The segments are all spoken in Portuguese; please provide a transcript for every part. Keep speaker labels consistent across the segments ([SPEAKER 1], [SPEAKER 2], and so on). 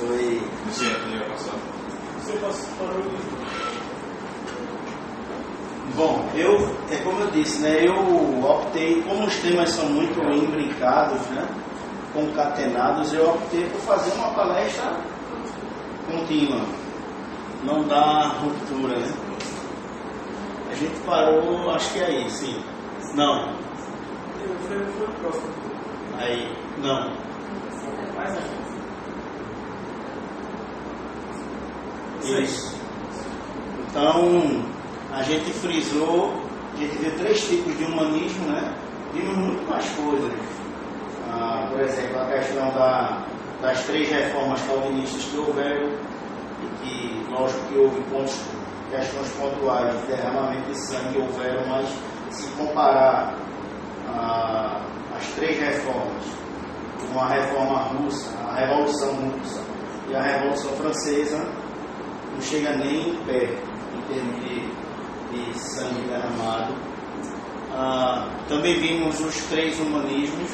[SPEAKER 1] Foi.
[SPEAKER 2] Você parou de...
[SPEAKER 1] Bom, como eu disse, né, eu optei, como os temas são muito imbricados, né, concatenados, eu optei por fazer uma palestra contínua, não dá ruptura, né? A gente parou, acho que aí, sim. Não.
[SPEAKER 2] Foi o próximo.
[SPEAKER 1] Aí, não.
[SPEAKER 2] Mais aqui.
[SPEAKER 1] Isso. Então, a gente frisou, a gente viu 3 tipos de humanismo, né? Vimos muito mais coisas. Por exemplo, a questão das 3 reformas calvinistas que houveram, e que, lógico que houve questões pontuais de derramamento de sangue houveram, mas se comparar as 3 reformas, com a reforma russa, a Revolução Russa e a Revolução Francesa, não chega nem perto em termos de sangue derramado. Também vimos os 3 humanismos,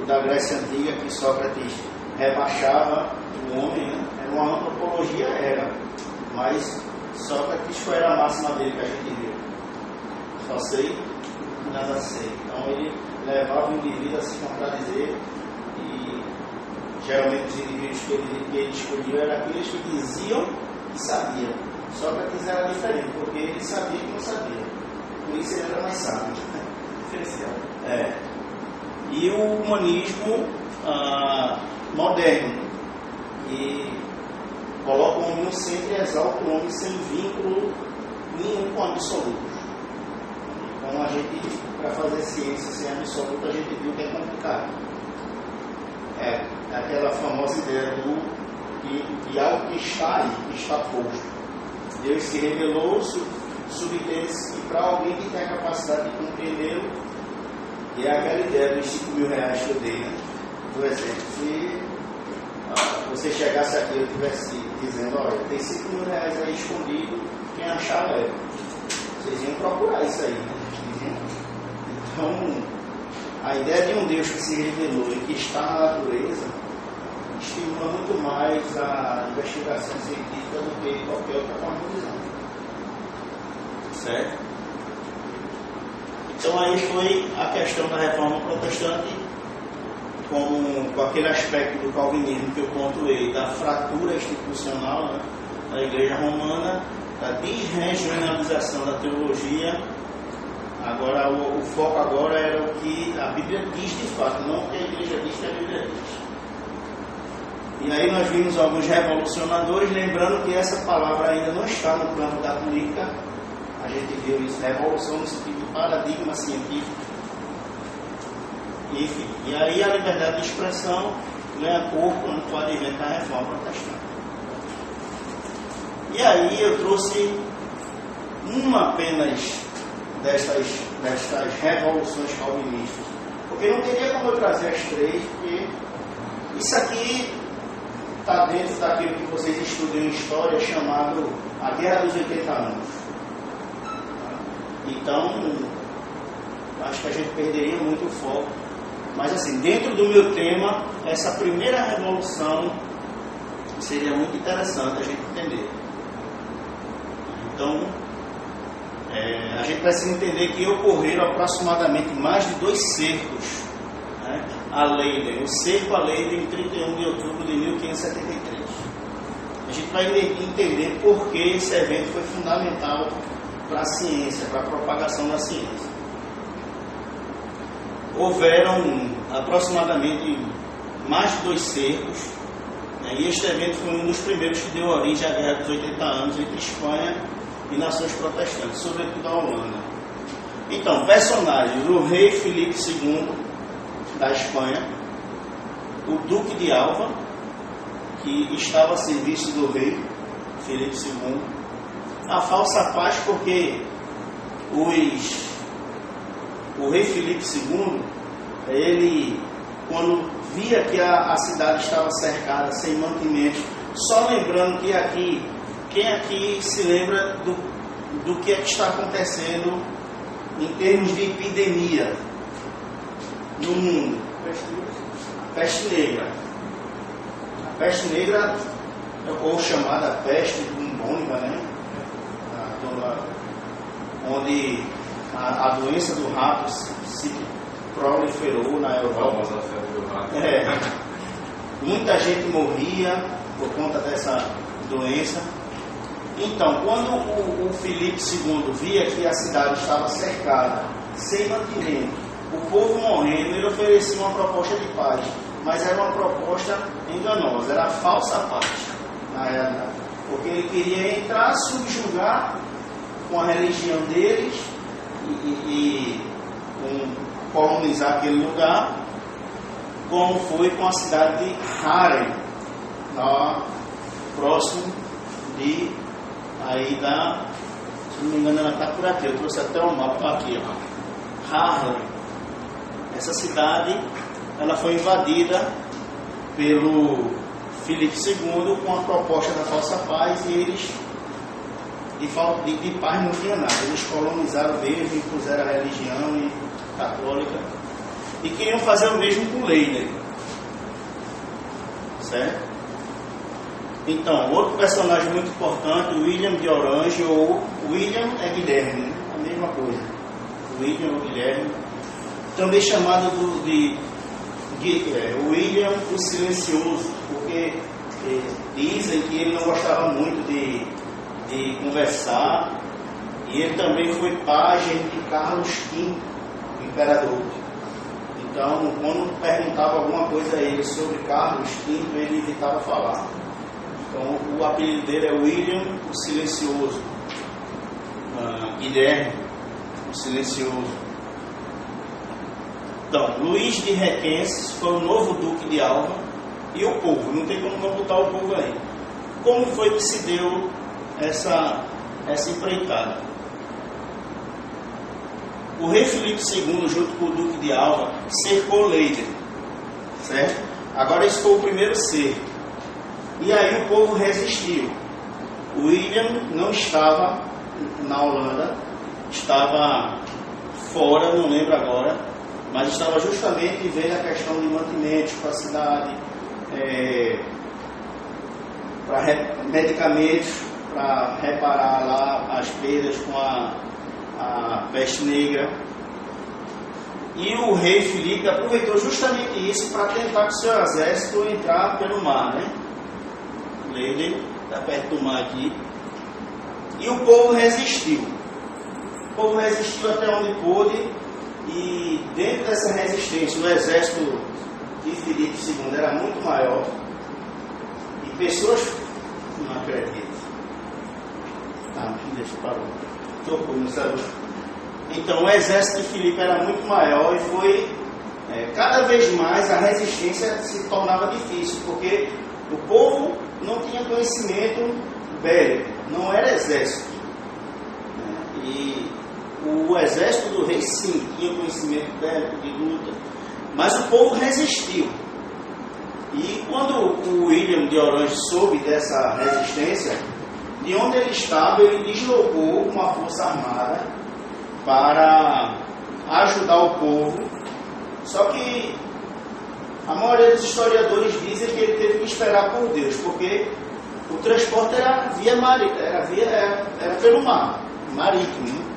[SPEAKER 1] o da Grécia Antiga, que Sócrates rebaixava o homem, né? Era uma antropologia, mas Sócrates foi a máxima dele que a gente viu. Só sei, nada sei. Então ele levava o indivíduo a se contradizer, e geralmente os indivíduos que ele escolheu eram aqueles que diziam que sabiam. Sócrates era diferente, porque ele sabia que não sabia. Por isso ele era mais sábio.
[SPEAKER 2] Diferencial.
[SPEAKER 1] E o humanismo moderno, que coloca o homem no centro e exalta o homem sem vínculo nenhum com absolutos. Então a gente, para fazer ciência sem absoluto, a gente viu que é complicado. É aquela famosa ideia de algo que está aí, que está posto. Deus se revelou, subteve-se, e para alguém que tem a capacidade de compreendê-lo, e é aquela ideia dos 5 mil reais que eu dei, né? Do exemplo, se você chegasse aqui e eu estivesse dizendo, olha, tem 5 mil reais aí escondido, quem achar leva. Vocês iam procurar isso aí, né? Então, a ideia de um Deus que se revelou e que está na natureza estimula muito mais a investigação científica do que qualquer outra forma de visão. Certo? Então aí foi a questão da reforma protestante, com aquele aspecto do calvinismo que eu pontuei, da fratura institucional, né, da Igreja Romana, da desregionalização da teologia. Agora o foco agora era o que a Bíblia diz de fato, não o que a Igreja diz, que a Bíblia diz. E aí nós vimos alguns revolucionadores, lembrando que essa palavra ainda não está no campo da política. A gente viu isso, revolução no sentido de paradigma científico. Enfim, e aí a liberdade de expressão ganha corpo no advento da reforma protestante. E aí eu trouxe uma apenas destas revoluções calvinistas, porque não teria como eu trazer as 3, porque isso aqui está dentro daquilo que vocês estudam em história, chamado a Guerra dos 80 Anos. Então, acho que a gente perderia muito o foco. Mas assim, dentro do meu tema, essa primeira revolução seria muito interessante a gente entender. Então, a gente precisa entender que ocorreram aproximadamente mais de 2 cercos, né, a Leiden. O cerco a Leiden em 31 de outubro de 1573. A gente vai entender por que esse evento foi fundamental para a ciência, para a propagação da ciência. Houveram aproximadamente mais de 2 cercos, né, e este evento foi um dos primeiros que deu origem à Guerra dos 80 Anos entre Espanha e nações protestantes, sobretudo a Holanda. Então, personagens: o rei Filipe II da Espanha, o Duque de Alva, que estava a serviço do rei Filipe II, a falsa paz, porque o rei Filipe II, ele, quando via que a cidade estava cercada, sem mantimentos, só lembrando que aqui, quem aqui se lembra do que é que está acontecendo em termos de epidemia no mundo? Peste negra. peste negra, ou chamada peste bubônica, né? Onde a doença do rato se proliferou na Europa. Muita gente morria por conta dessa doença. Então, quando o Filipe II via que a cidade estava cercada, sem mantimento, o povo morrendo, ele oferecia uma proposta de paz, mas era uma proposta enganosa, era a falsa paz, na realidade, porque ele queria entrar, subjugar com a religião deles e colonizar aquele lugar, como foi com a cidade de Harem, próximo de aí da, se não me engano ela está por aqui, eu trouxe até um mapa aqui, ó. Harem. Essa cidade, ela foi invadida pelo Filipe II com a proposta da falsa paz, e eles de paz não tinha nada. Eles colonizaram mesmo, impuseram a religião católica e queriam fazer o mesmo com Leyden, certo? Então, outro personagem muito importante, William de Orange, ou William é Guilherme, né? A mesma coisa, William ou Guilherme, também chamado de William o Silencioso, porque dizem que ele não gostava muito de conversar, e ele também foi pajem de Carlos V, o imperador. Então, quando perguntava alguma coisa a ele sobre Carlos V, ele evitava falar. Então, o apelido dele é William o Silencioso, Guilherme o Silencioso. Então, Luís de Requenses foi o novo duque de Alva, e o povo, não tem como não botar o povo aí. Como foi que se deu essa empreitada? O rei Filipe II, junto com o duque de Alva, cercou Leyden, certo? Agora esse foi o primeiro cerco. E aí o povo resistiu. O William não estava na Holanda, estava fora, não lembro agora, mas estava justamente vendo a questão de mantimentos para a cidade, para medicamentos, para reparar lá as perdas com a peste negra. E o rei Filipe aproveitou justamente isso para tentar que o seu exército entrar pelo mar, né? Leyden está perto do mar aqui. E o povo resistiu. O povo resistiu até onde pôde, e dentro dessa resistência, o exército de Filipe II era muito maior, e pessoas, não acredito, deixa eu parar, tocou no celular. Então o exército de Filipe era muito maior, e foi cada vez mais a resistência se tornava difícil, porque o povo não tinha conhecimento bélico, não era exército, e o exército do rei sim tinha conhecimento bélico de luta, mas o povo resistiu. E quando o William de Orange soube dessa resistência, de onde ele estava, ele deslocou uma força armada para ajudar o povo. Só que a maioria dos historiadores dizem que ele teve que esperar por Deus, porque o transporte era via era pelo mar, marítimo.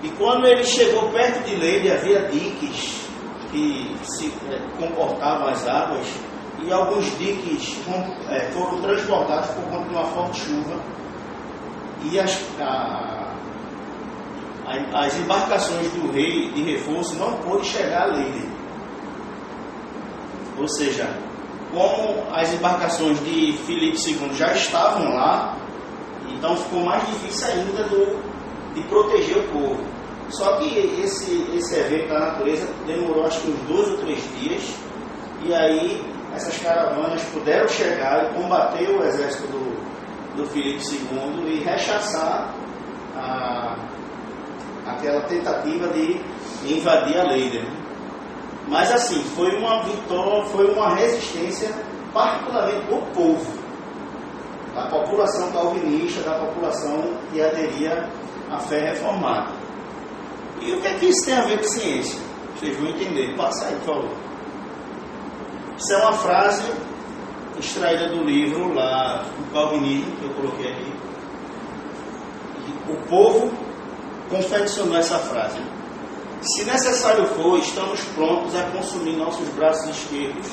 [SPEAKER 1] E quando ele chegou perto de Leyden, havia diques que se comportavam as águas, e alguns diques foram transportados por conta de uma forte chuva, e as embarcações do rei de reforço não pôde chegar a Leyden. Ou seja, como as embarcações de Filipe II já estavam lá, então ficou mais difícil ainda de proteger o povo. Só que esse evento da natureza demorou acho que uns 2 ou 3 dias, e aí essas caravanas puderam chegar e combater o exército do Filipe II e rechaçar aquela tentativa de invadir a Leyden. Mas assim, foi uma vitória, foi uma resistência particularmente do povo, da população calvinista, da população que aderia à fé reformada. E o que é que isso tem a ver com ciência? Vocês vão entender. Passa aí, por favor. Isso é uma frase extraída do livro lá, do Calvinismo, que eu coloquei aqui. O povo confeccionou essa frase. Se necessário for, estamos prontos a consumir nossos braços esquerdos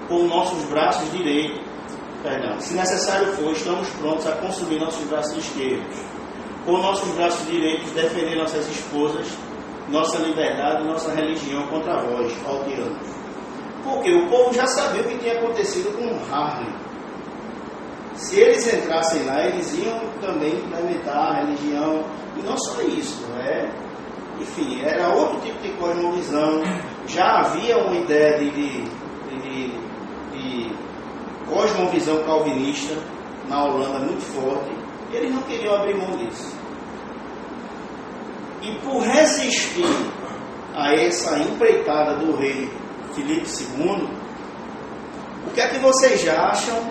[SPEAKER 1] com nossos braços direitos. Perdão. Se necessário for, estamos prontos a consumir nossos braços esquerdos com nossos braços direitos, defender nossas esposas, nossa liberdade e nossa religião contra vós, ó tiranos. Porque o povo já sabia o que tinha acontecido com Harley. Se eles entrassem lá, eles iam também implementar a religião. E não só isso, enfim, era outro tipo de cosmovisão. Já havia uma ideia de cosmovisão calvinista na Holanda muito forte. E eles não queriam abrir mão disso. E por resistir a essa empreitada do rei Filipe II, o que é que vocês acham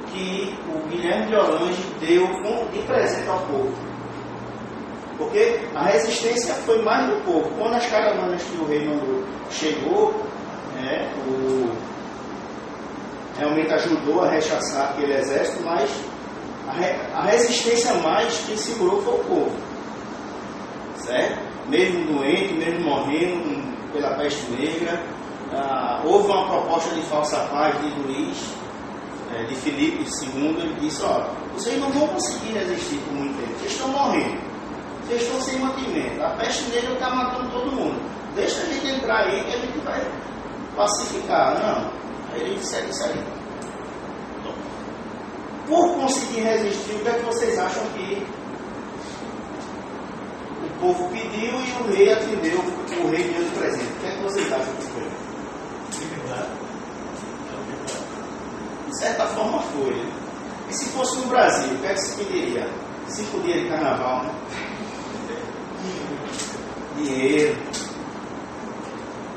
[SPEAKER 1] que o Guilherme de Orange deu de presente ao povo? Porque a resistência foi mais do povo. Quando as caravanas que o rei mandou chegou, realmente ajudou a rechaçar aquele exército, mas a resistência mais que segurou foi o povo. Certo? Mesmo doente, mesmo morrendo pela peste negra, houve uma proposta de falsa paz de Luís, de Filipe II. Ele disse: vocês não vão conseguir resistir por muito tempo, vocês estão morrendo, vocês estão sem mantimento, a peste negra está matando todo mundo, deixa a gente entrar aí que a gente vai pacificar. Não, aí ele disse isso aí. Por conseguir resistir, o que é que vocês acham que o povo pediu e o rei atendeu, o rei deu de presente? O que é que vocês acham que foi? De certa forma foi. E se fosse no Brasil, o que é que se pediria? 5 dias de carnaval, né? Dinheiro.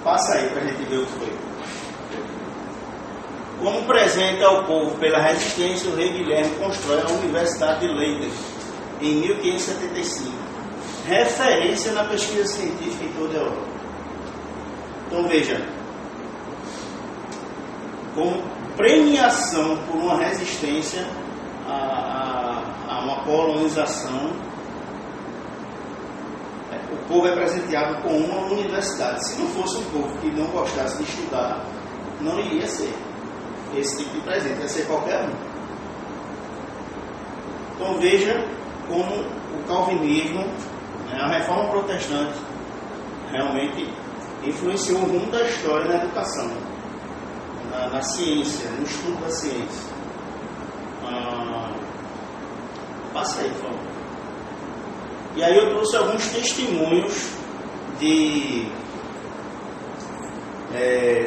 [SPEAKER 1] Passa aí para a gente ver o que foi. Como presente ao povo pela resistência, o rei Guilherme constrói a Universidade de Leiden em 1575, referência na pesquisa científica em toda a Europa. Então veja, como premiação por uma resistência a uma colonização, o povo é presenteado com uma universidade. Se não fosse um povo que não gostasse de estudar, não iria ser esse tipo de presente, ia ser qualquer um. Então veja como o calvinismo, a reforma protestante, realmente influenciou o rumo da história na educação, na ciência, no estudo da ciência. Passa aí, por favor. E aí eu trouxe alguns testemunhos de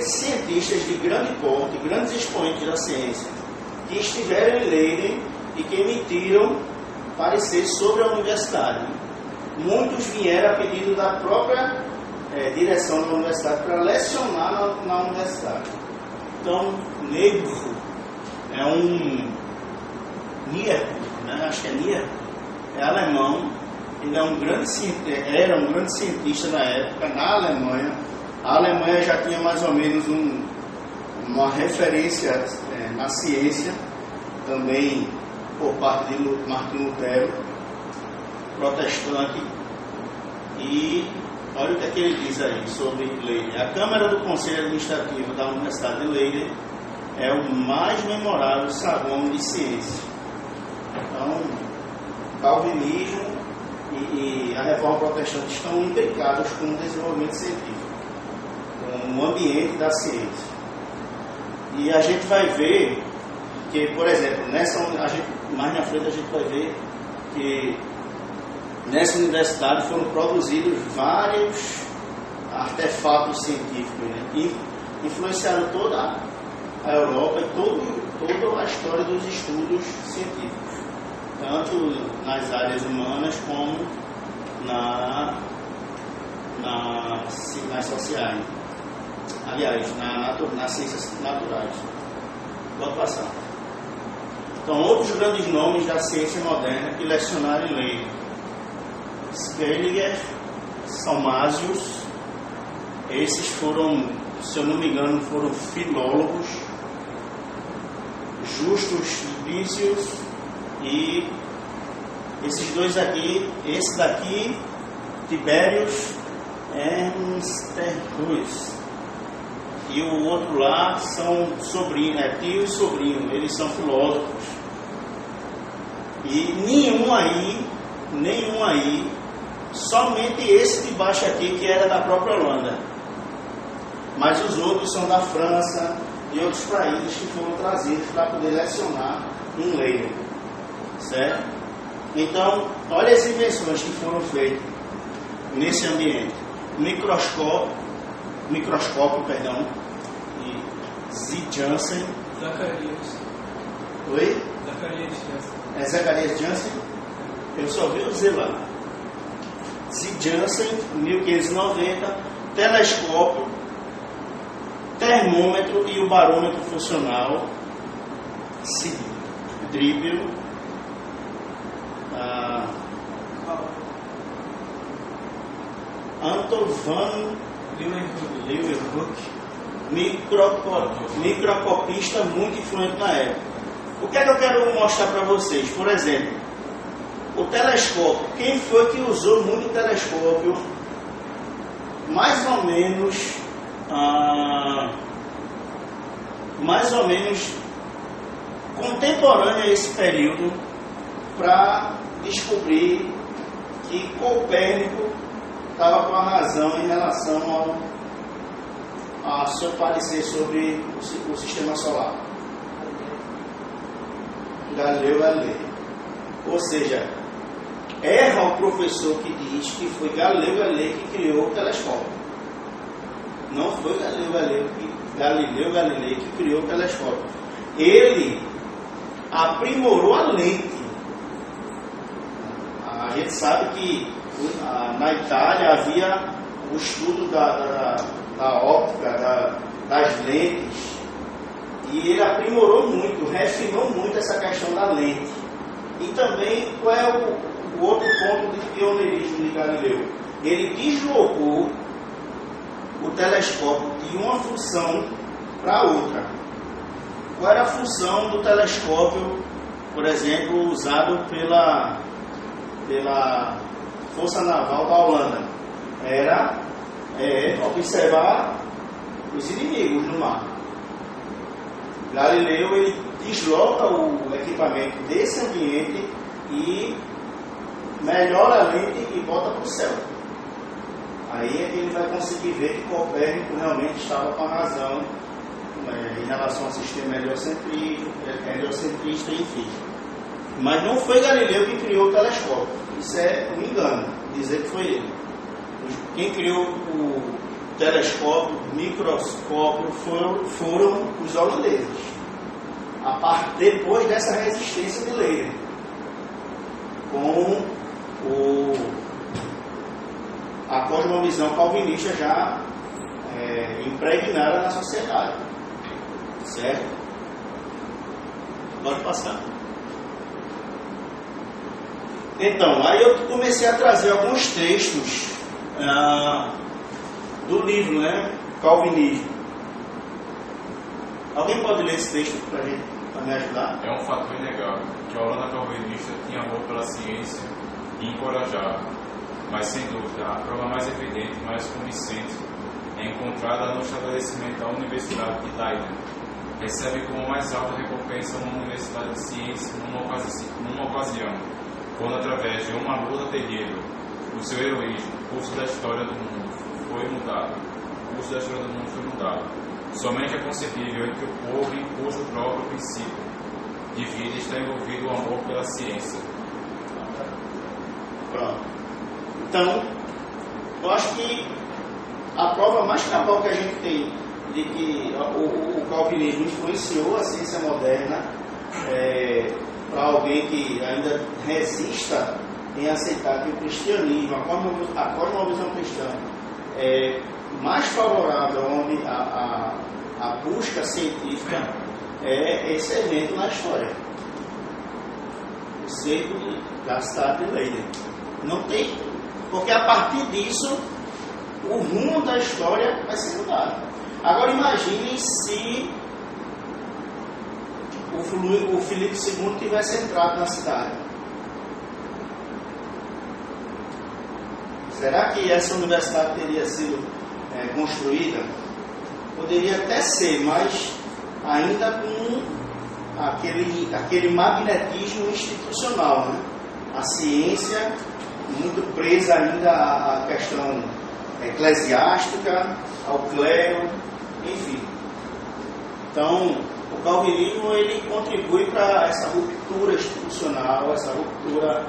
[SPEAKER 1] cientistas de grande porte, grandes expoentes da ciência, que estiveram em Leiden e que emitiram parecer sobre a universidade. Muitos vieram a pedido da própria direção da universidade para lecionar na universidade. Então, Nebuch é um Nier, acho que é Nier, é alemão. Ele era um grande cientista na época, na Alemanha. A Alemanha já tinha mais ou menos uma referência na ciência, também por parte de Martim Lutero, protestante. E olha o que ele diz aí sobre Leiden. A Câmara do Conselho Administrativo da Universidade de Leiden é o mais memorável saguão de ciência. Então, calvinismo e a reforma protestante estão imbricados com o desenvolvimento científico, com o ambiente da ciência. E a gente vai ver que, por exemplo, mais na frente a gente vai ver que nessa universidade foram produzidos vários artefatos científicos, e influenciaram toda a Europa e toda a história dos estudos científicos, tanto nas áreas humanas como nas sociais. Aliás, nas ciências naturais. Pode passar. Então, outros grandes nomes da ciência moderna que lecionaram em Leiden: Scaliger, Salmasius. Esses foram, se eu não me engano, foram filólogos. Justus Lipsius e esses dois aqui, esse daqui, Tiberius Ernsterus, e o outro lá são sobrinhos, tio e sobrinho, eles são filósofos. E nenhum aí, somente esse de baixo aqui que era da própria Holanda. Mas os outros são da França e outros países que foram trazidos para poder lecionar em Leiden. Certo? Então, olha as invenções que foram feitas nesse ambiente. Microscópio, e Z. Jansen.
[SPEAKER 2] Zacarias.
[SPEAKER 1] Oi?
[SPEAKER 2] Zacarias Jansen.
[SPEAKER 1] É Zacarias Jansen? Eu só vi dizer lá. Z. Jansen, 1590, telescópio, termômetro e o barômetro funcional, Dribble, Anton van Leeuwenhoek, microscopista muito influente na época. O que é que eu quero mostrar para vocês? Por exemplo, o telescópio. Quem foi que usou muito o telescópio? Mais ou menos contemporâneo a esse período, para descobrir que Copérnico estava com a razão em relação a seu parecer sobre o sistema solar. Galileu Galilei. Ou seja, erra o professor que diz que foi Galileu Galilei que criou o telescópio. Não foi Galileu Galilei que criou o telescópio. Ele aprimorou a lente. A gente sabe que na Itália havia o estudo da óptica, das lentes, e ele aprimorou muito, refinou muito essa questão da lente. E também, qual é o outro ponto de pioneirismo de Galileu? Ele deslocou o telescópio de uma função para outra. Qual era a função do telescópio, por exemplo, usado pela Força Naval da Holanda? Era observar os inimigos no mar. Galileu, ele desloca o equipamento desse ambiente e melhora a lente e bota para o céu. Aí é que ele vai conseguir ver que Copérnico realmente estava com a razão em relação ao sistema heliocentrista, enfim. Mas não foi Galileu que criou o telescópio. Isso é um engano, dizer que foi ele. Quem criou o telescópio, o microscópio, foram os holandeses. Depois dessa resistência de Leiden, com a cosmovisão calvinista já impregnada na sociedade. Certo? Pode passar. Então, aí eu comecei a trazer alguns textos do livro, né? Calvinismo. Alguém pode ler esse texto para me ajudar?
[SPEAKER 3] É um fato inegável que a Holanda calvinista tinha amor pela ciência e encorajava, mas sem dúvida a prova mais evidente e mais convincente é encontrada no estabelecimento da Universidade de Leiden. Recebe como mais alta recompensa uma universidade de ciência numa ocasião, quando através de uma luta terrível, o seu heroísmo, o curso da história do mundo foi mudado. Somente é concebível entre o povo em cujo próprio princípio de vida está envolvido o amor pela ciência.
[SPEAKER 1] Pronto. Então, eu acho que a prova mais cabal que a gente tem de que o calvinismo influenciou a ciência moderna para alguém que ainda resista em aceitar que o cristianismo, a cosmovisão cristã é mais favorável à busca científica, é esse evento na história. O cerco da cidade de Leiden. Não tem, porque a partir disso o rumo da história vai ser mudado. Agora imaginem se o Filipe II tivesse entrado na cidade? Será que essa universidade teria sido construída? Poderia até ser, mas ainda com aquele magnetismo institucional, né? A ciência muito presa ainda à questão eclesiástica, ao clero, enfim. Então, o calvinismo ele contribui para essa ruptura institucional, essa ruptura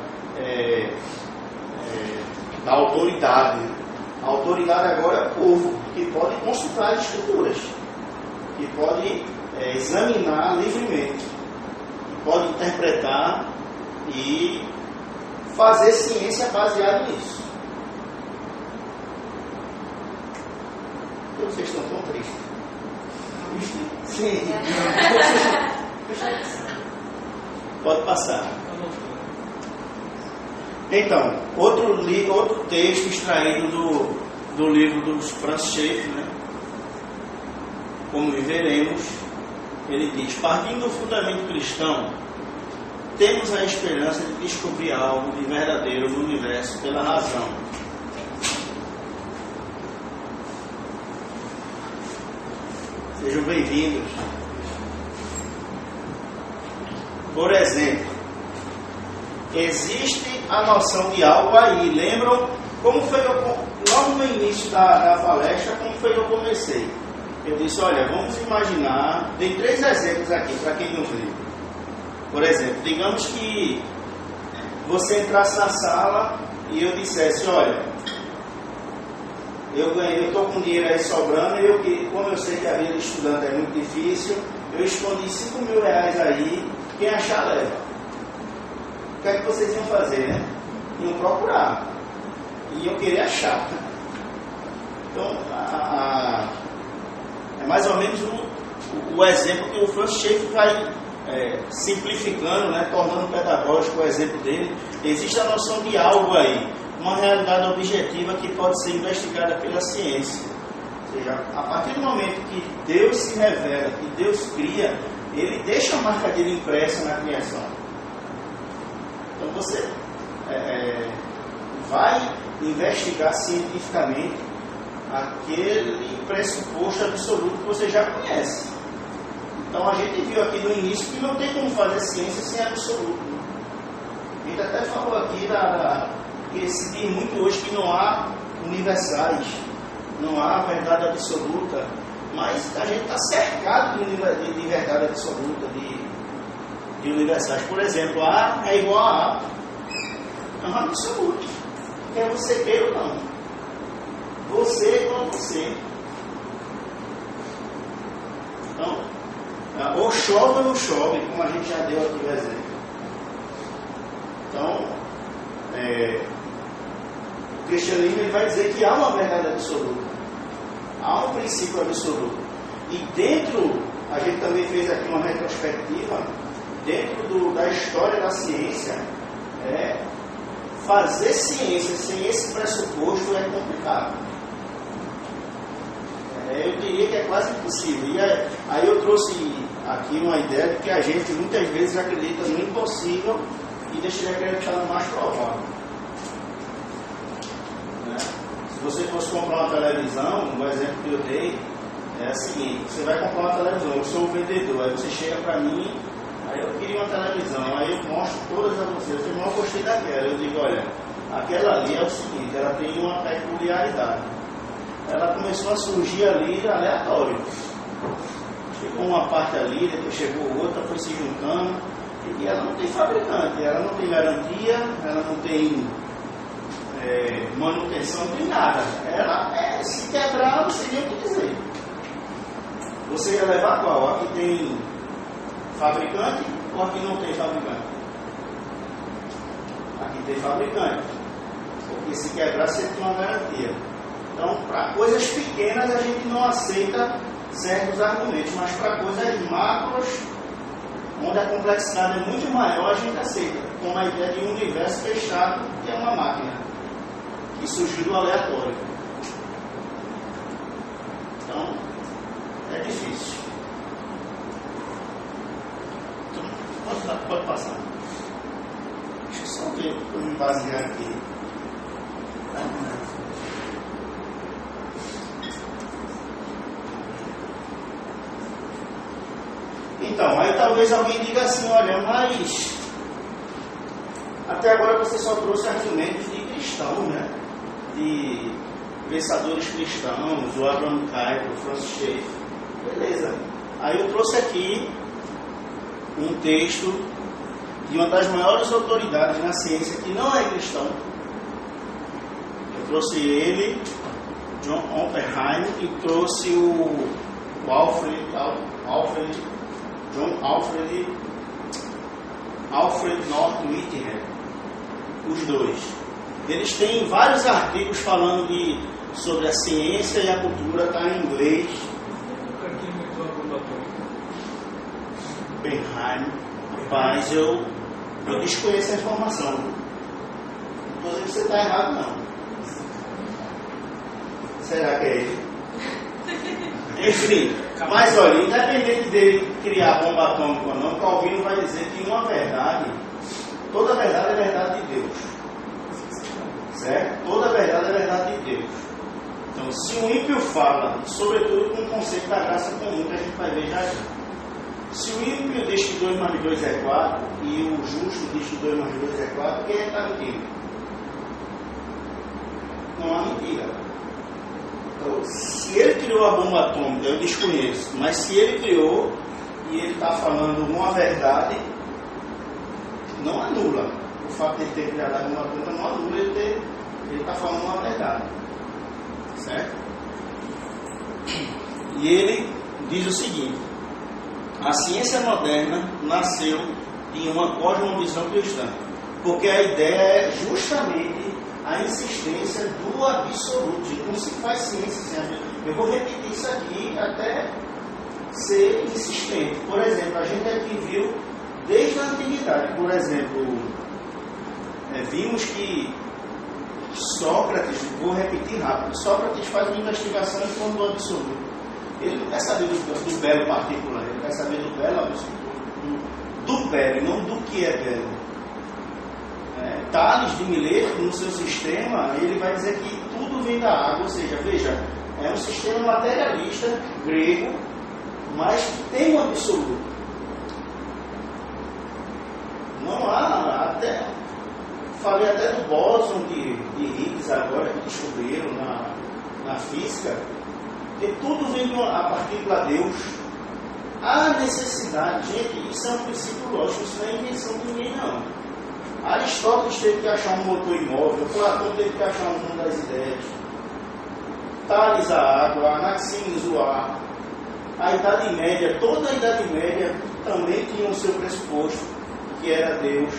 [SPEAKER 1] da autoridade. A autoridade agora é o povo, que pode consultar as escrituras, que pode examinar livremente, que pode interpretar e fazer ciência baseada nisso. Vocês estão tão tristes. Sim. Pode passar. Então, outro texto extraído do livro dos Francis Schaeffer, né? Como viveremos, ele diz: partindo do fundamento cristão, temos a esperança de descobrir algo de verdadeiro no universo pela razão. Sejam bem-vindos. Por exemplo, existe a noção de algo aí. Lembram como foi logo no início da palestra, como foi que eu comecei? Eu disse, olha, vamos imaginar, tem 3 exemplos aqui para quem não viu. Por exemplo, digamos que você entrasse na sala e eu dissesse, olha, eu estou com dinheiro aí sobrando, como eu sei que a vida de estudante é muito difícil, eu escondi 5 mil reais aí, quem achar leva. O que é que vocês iam fazer, né? Iam procurar. Iam querer achar. Então, é mais ou menos o exemplo que o Francis Schaeffer vai simplificando, né, tornando pedagógico o exemplo dele. Existe a noção de algo aí, uma realidade objetiva que pode ser investigada pela ciência. Ou seja, a partir do momento que Deus se revela, que Deus cria, Ele deixa a marca dele impressa na criação. Então você vai investigar cientificamente aquele pressuposto absoluto que você já conhece. Então a gente viu aqui no início que não tem como fazer ciência sem absoluto. A gente até falou aqui que se diz muito hoje que não há universais, não há verdade absoluta, mas a gente está cercado de verdade absoluta, de universais. Por exemplo, A é igual a A. É um absoluto. Quer você queira ou não. Você é igual a você. Então, ou chove ou não chove, como a gente já deu aqui o exemplo. Então, o cristianismo ele vai dizer que há uma verdade absoluta, há um princípio absoluto. E dentro, a gente também fez aqui uma retrospectiva, dentro da história da ciência, fazer ciência sem esse pressuposto é complicado. Eu diria que é quase impossível. E aí eu trouxe aqui uma ideia de que a gente muitas vezes acredita no impossível e deixa de acreditar no mais provável. Se você fosse comprar uma televisão, o exemplo que eu dei é o seguinte: você vai comprar uma televisão, eu sou o vendedor, aí você chega para mim, aí eu queria uma televisão, aí eu mostro todas a vocês, eu não gostei daquela, eu digo, olha, aquela ali é o seguinte, ela tem uma peculiaridade. Ela começou a surgir ali aleatório. Chegou uma parte ali, depois chegou outra, foi se juntando. E ela não tem fabricante, ela não tem garantia, ela não tem manutenção, não tem nada. Ela, se quebrar, não sei nem o que dizer. Você ia levar qual? Aqui tem fabricante ou aqui não tem fabricante? Aqui tem fabricante. Porque se quebrar, você tem uma garantia. Então, para coisas pequenas a gente não aceita certos argumentos, mas para coisas macros, onde a complexidade é muito maior, a gente aceita, como a ideia de um universo fechado, que é uma máquina, que surgiu do aleatório. Então, é difícil. Pode passar. Deixa eu só ver para me basear aqui. Então, aí talvez alguém diga assim, olha, mas até agora você só trouxe argumentos de cristãos, né? De pensadores cristãos, o Abraham Kuyper, o Francis Schaeffer. Beleza. Aí eu trouxe aqui um texto de uma das maiores autoridades na ciência que não é cristão. Eu trouxe ele, John Oppenheimer, e trouxe o Alfred North Whitehead, os dois. Eles têm vários artigos falando sobre a ciência e a cultura, está em inglês. Oppenheimer, rapaz, eu desconheço a informação. Não estou dizendo que você está errado, não. Será que é ele? Enfim, mas olha, independente dele criar bomba atômica ou não, Calvino vai dizer que uma verdade, toda verdade é verdade de Deus. Certo? Toda verdade é verdade de Deus. Então, se o ímpio fala, sobretudo com o conceito da graça comum, que a gente vai ver já já. Se o ímpio diz que 2 mais 2 é 4 e o justo diz que 2 mais 2 é 4, quem é que está mentindo? Não há mentira. Então, se ele criou a bomba atômica, eu desconheço, mas se ele criou e ele está falando uma verdade, não anula. O fato de ele ter criado a bomba atômica não anula ele está falando uma verdade. Certo? E ele diz o seguinte: a ciência moderna nasceu em uma cosmovisão cristã, porque a ideia é justamente a insistência do absoluto. Não se faz ciência sem absoluto. Eu vou repetir isso aqui até ser insistente. Por exemplo, a gente aqui viu desde a antiguidade, por exemplo, vimos que Sócrates, vou repetir rápido, Sócrates faz uma investigação em torno do absoluto. Ele não quer saber do belo particular, ele quer saber do belo absoluto. Do belo, não do que é belo. Tales de Mileto, no seu sistema, ele vai dizer que tudo vem da água, ou seja, veja, é um sistema materialista, grego, mas que tem um absoluto. Não há, falei até do bóson de Higgs agora, que descobriram na física, que tudo vem a partícula Deus. Há necessidade, gente, isso é um princípio lógico, isso não é invenção de ninguém, não. Aristóteles teve que achar um motor imóvel, Platão teve que achar um mundo das ideias, Tales a água, Anaxímenes o ar. A Idade Média, toda a Idade Média também tinha o seu pressuposto, que era Deus.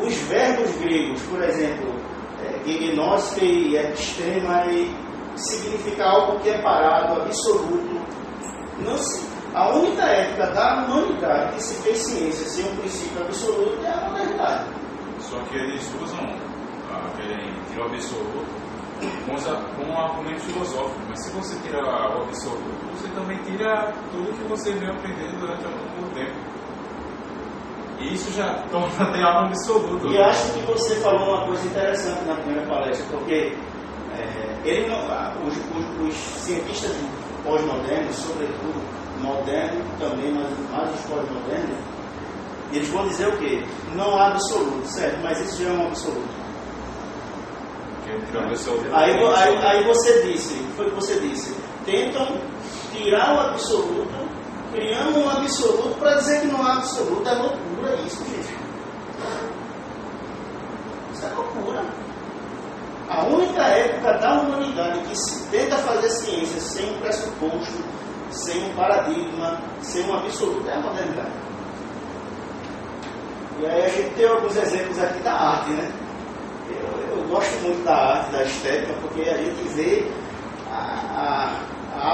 [SPEAKER 1] Os verbos gregos, por exemplo, gegnoske e episteme, significa algo que é parado, absoluto. A única época da humanidade que se fez ciência sem um princípio absoluto é a modernidade.
[SPEAKER 3] Só que eles usam aquele absoluto com um argumento filosófico. Mas se você tira o absoluto, você também tira tudo que você veio aprendendo durante algum tempo. E isso já torna até algo absoluto.
[SPEAKER 1] E acho que você falou uma coisa interessante na primeira palestra, porque os cientistas pós-modernos, sobretudo moderno também, mas os pós-modernos, eles vão dizer o quê? Não há absoluto, certo? Mas isso já é um absoluto. Aí você disse, foi o que você disse, tentam tirar o absoluto, criando um absoluto para dizer que não há absoluto. É loucura isso, gente. Isso é loucura. A única época da humanidade que se tenta fazer ciência sem um pressuposto, sem um paradigma, sem um absoluto, é a modernidade. E aí a gente tem alguns exemplos aqui da arte, né? Eu gosto muito da arte, da estética, porque a gente vê a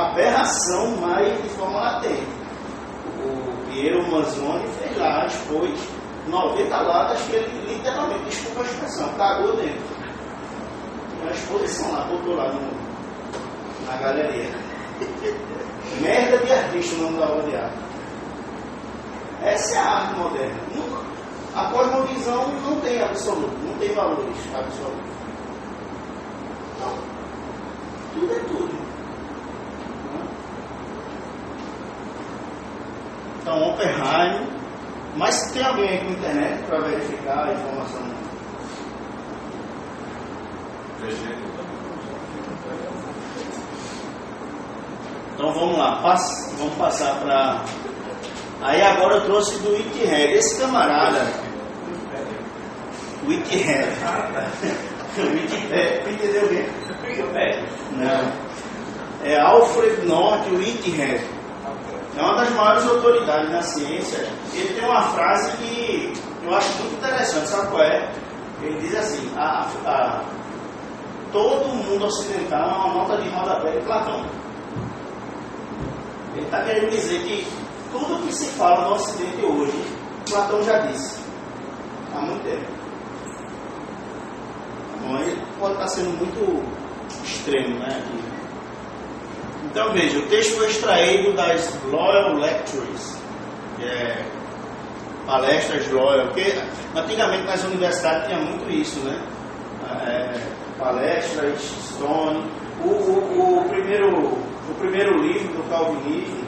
[SPEAKER 1] aberração mais de forma latente. O Piero Manzoni fez lá, expôs 90 latas que ele literalmente, desculpa a expressão, cagou dentro. Tem uma exposição lá, botou lá na galeria. Merda de artista, o nome da obra de arte. Essa é a arte moderna. A cosmovisão não tem absoluto, não tem valores absolutos. Não. Tudo é tudo. Então, Oppenheim. Mas se tem alguém aí com internet para verificar a informação? Então vamos lá, vamos passar para. Aí agora eu trouxe do Whitehead. Esse camarada, Whitehead. Whitehead, entendeu bem? Não. É Alfred North Whitehead. É uma das maiores autoridades na ciência. Ele tem uma frase que eu acho muito interessante. Sabe qual é? Ele diz assim: todo mundo ocidental é uma nota de rodapé de Platão. Ele está querendo dizer que tudo que se fala no Ocidente hoje, Platão já disse há muito tempo. Bom, ele pode estar sendo muito extremo, né? Então veja, o texto foi extraído das Loyal Lectures, que é palestras Loyal, porque antigamente nas universidades tinha muito isso, né? Palestras, Stone. O primeiro livro do Calvinismo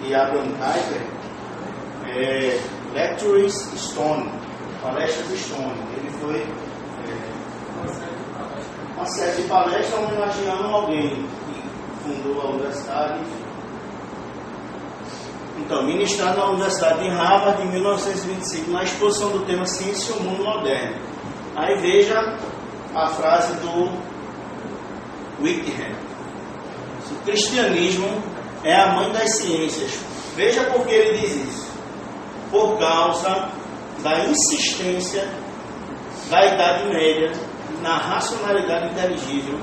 [SPEAKER 1] de Abraham Kuyper é Lectures Stone, palestras Stone. Ele foi uma série de palestras homenageando alguém que fundou a universidade. Então, ministrado na Universidade de Harvard em 1925, na exposição do tema Ciência e o Mundo Moderno. Aí veja a frase do Whitehead: o cristianismo é a mãe das ciências. Veja por que ele diz isso. Por causa da insistência da Idade Média na racionalidade inteligível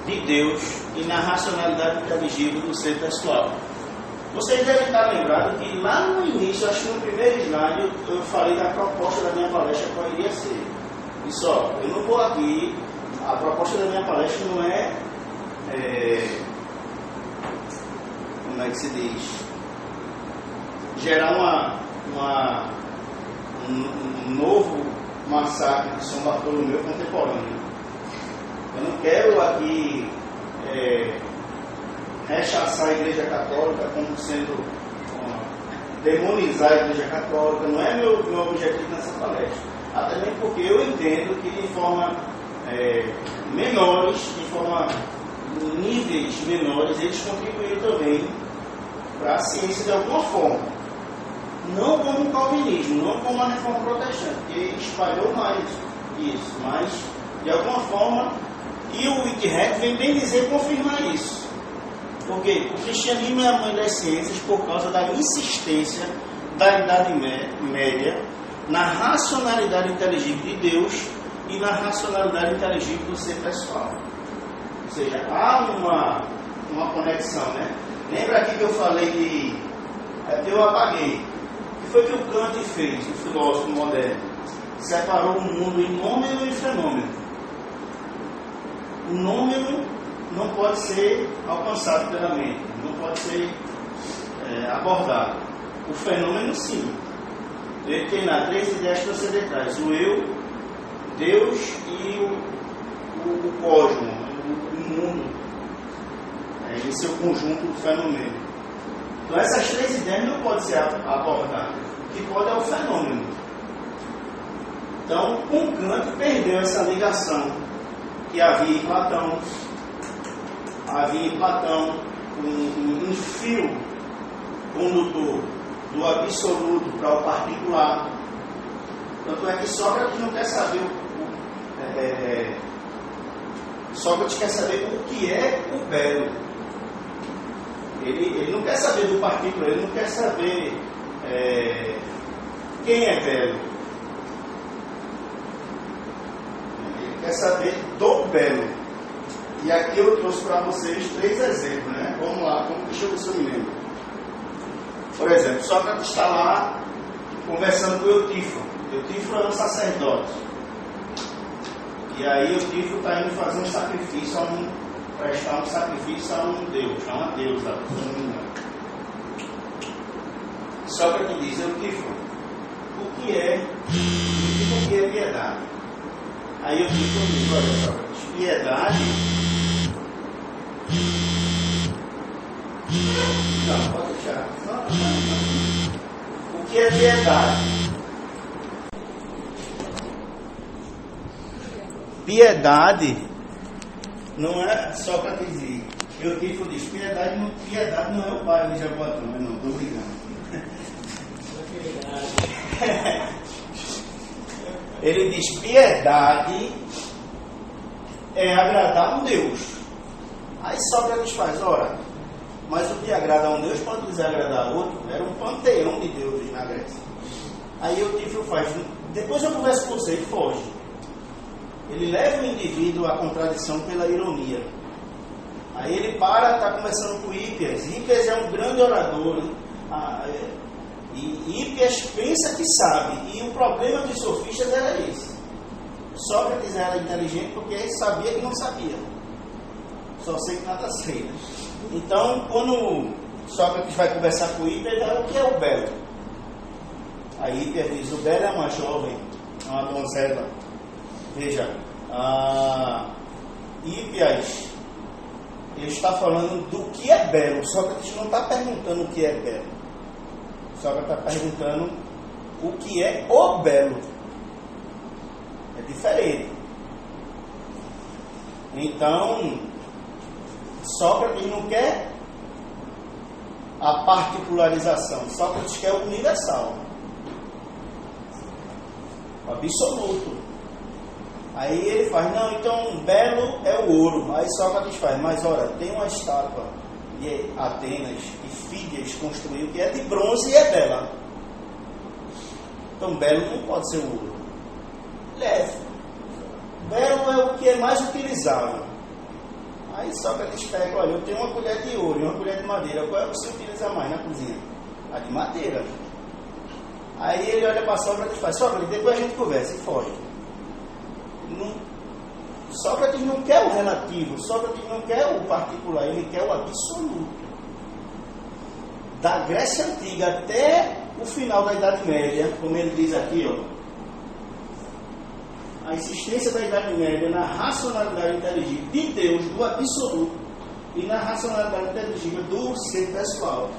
[SPEAKER 1] de Deus e na racionalidade inteligível do ser pessoal. Vocês devem estar lembrados que lá no início, acho que no primeiro slide, eu falei da proposta da minha palestra qual iria ser. E só, eu não vou aqui, a proposta da minha palestra não é como é que se diz? Gerar um novo massacre de São Bartolomeu contemporâneo. Eu não quero aqui rechaçar a Igreja Católica como sendo demonizar a Igreja Católica. Não é meu objetivo nessa palestra. Até mesmo porque eu entendo que de forma menores, de forma níveis menores, eles contribuíram também para a ciência de alguma forma. Não como o calvinismo, não como a reforma protestante, que espalhou mais isso, mas de alguma forma, e o Whitehead vem bem dizer e confirmar isso. Porque o cristianismo é a mãe das ciências por causa da insistência da Idade Média na racionalidade inteligível de Deus e na racionalidade inteligível do ser pessoal. Ou seja, há uma conexão, né? Lembra aqui que eu falei que eu apaguei. O que foi que o Kant fez, o filósofo moderno? Separou o mundo em nômeno e fenômeno. O nômeno não pode ser alcançado pela mente, não pode ser abordado. O fenômeno, sim. Ele tem lá 3 ideias transcendentais: o eu, Deus e o cosmos, o mundo, em seu conjunto fenomenal. Então essas 3 ideias não podem ser abordadas. O que pode é o fenômeno. Então, com Kant perdeu essa ligação que havia em Platão. Havia em Platão um fio condutor do absoluto para o particular. Tanto é que Sócrates não quer saber Sócrates quer saber o que é o belo. Ele não quer saber do particular, ele não quer saber quem é belo. Ele quer saber do belo. E aqui eu trouxe para vocês 3 exemplos, né? Vamos lá, deixa eu ver se eu me lembro. Por exemplo, Sócrates está lá conversando com o Eutíforo. Eutíforo é um sacerdote. E aí Eutíforo está indo fazer um sacrifício prestar um sacrifício a um deus, a uma deusa, se não me engano. Sócrates diz, Eutífilo, o que é piedade? Aí Eutífilo diz, olha Sócrates, piedade... Não, pode deixar. O que é piedade? Piedade não é Sócrates diz. Eutífilo diz, piedade não é o pai de Jabotão, mas não, estou brincando. Ele diz, piedade é agradar a um Deus. Aí Sócrates faz, ora, mas o que agrada a um Deus pode desagradar a outro. Era um panteão de deuses na Grécia. Aí Eutífilo faz, depois eu converso com você e foge. Ele leva o indivíduo à contradição pela ironia. Aí ele está conversando com Hípias. Hípias é um grande orador. E Hípias pensa que sabe. E o problema dos sofistas era esse. Sócrates era inteligente porque ele sabia que não sabia. Só sei que nada sei. Então, quando Sócrates vai conversar com Hípias, o que é o belo? Aí Hípias diz, o belo é uma jovem, é uma donzela. Veja, Hípias, ele está falando do que é belo. Sócrates não está perguntando o que é belo. Sócrates está perguntando o que é o belo. É diferente. Então, Sócrates não quer a particularização. Sócrates quer o universal. O absoluto. Aí ele faz, não, então belo é o ouro. Aí Sócrates faz, mas olha, tem uma estátua de Atenas que Fídias construiu que é de bronze e é bela. Então belo não pode ser o ouro. Leve. Belo é o que é mais utilizável. Aí Sócrates pega, olha, eu tenho uma colher de ouro e uma colher de madeira. Qual é o que você utiliza mais na cozinha? A de madeira. Aí ele olha para Sócrates e faz, Sócrates, depois a gente conversa e foge. Sócrates não quer o relativo, Sócrates não quer o particular, ele quer o absoluto. Da Grécia Antiga até o final da Idade Média, como ele diz aqui, a existência da Idade Média na racionalidade inteligível de Deus, do absoluto, e na racionalidade inteligível do ser pessoal.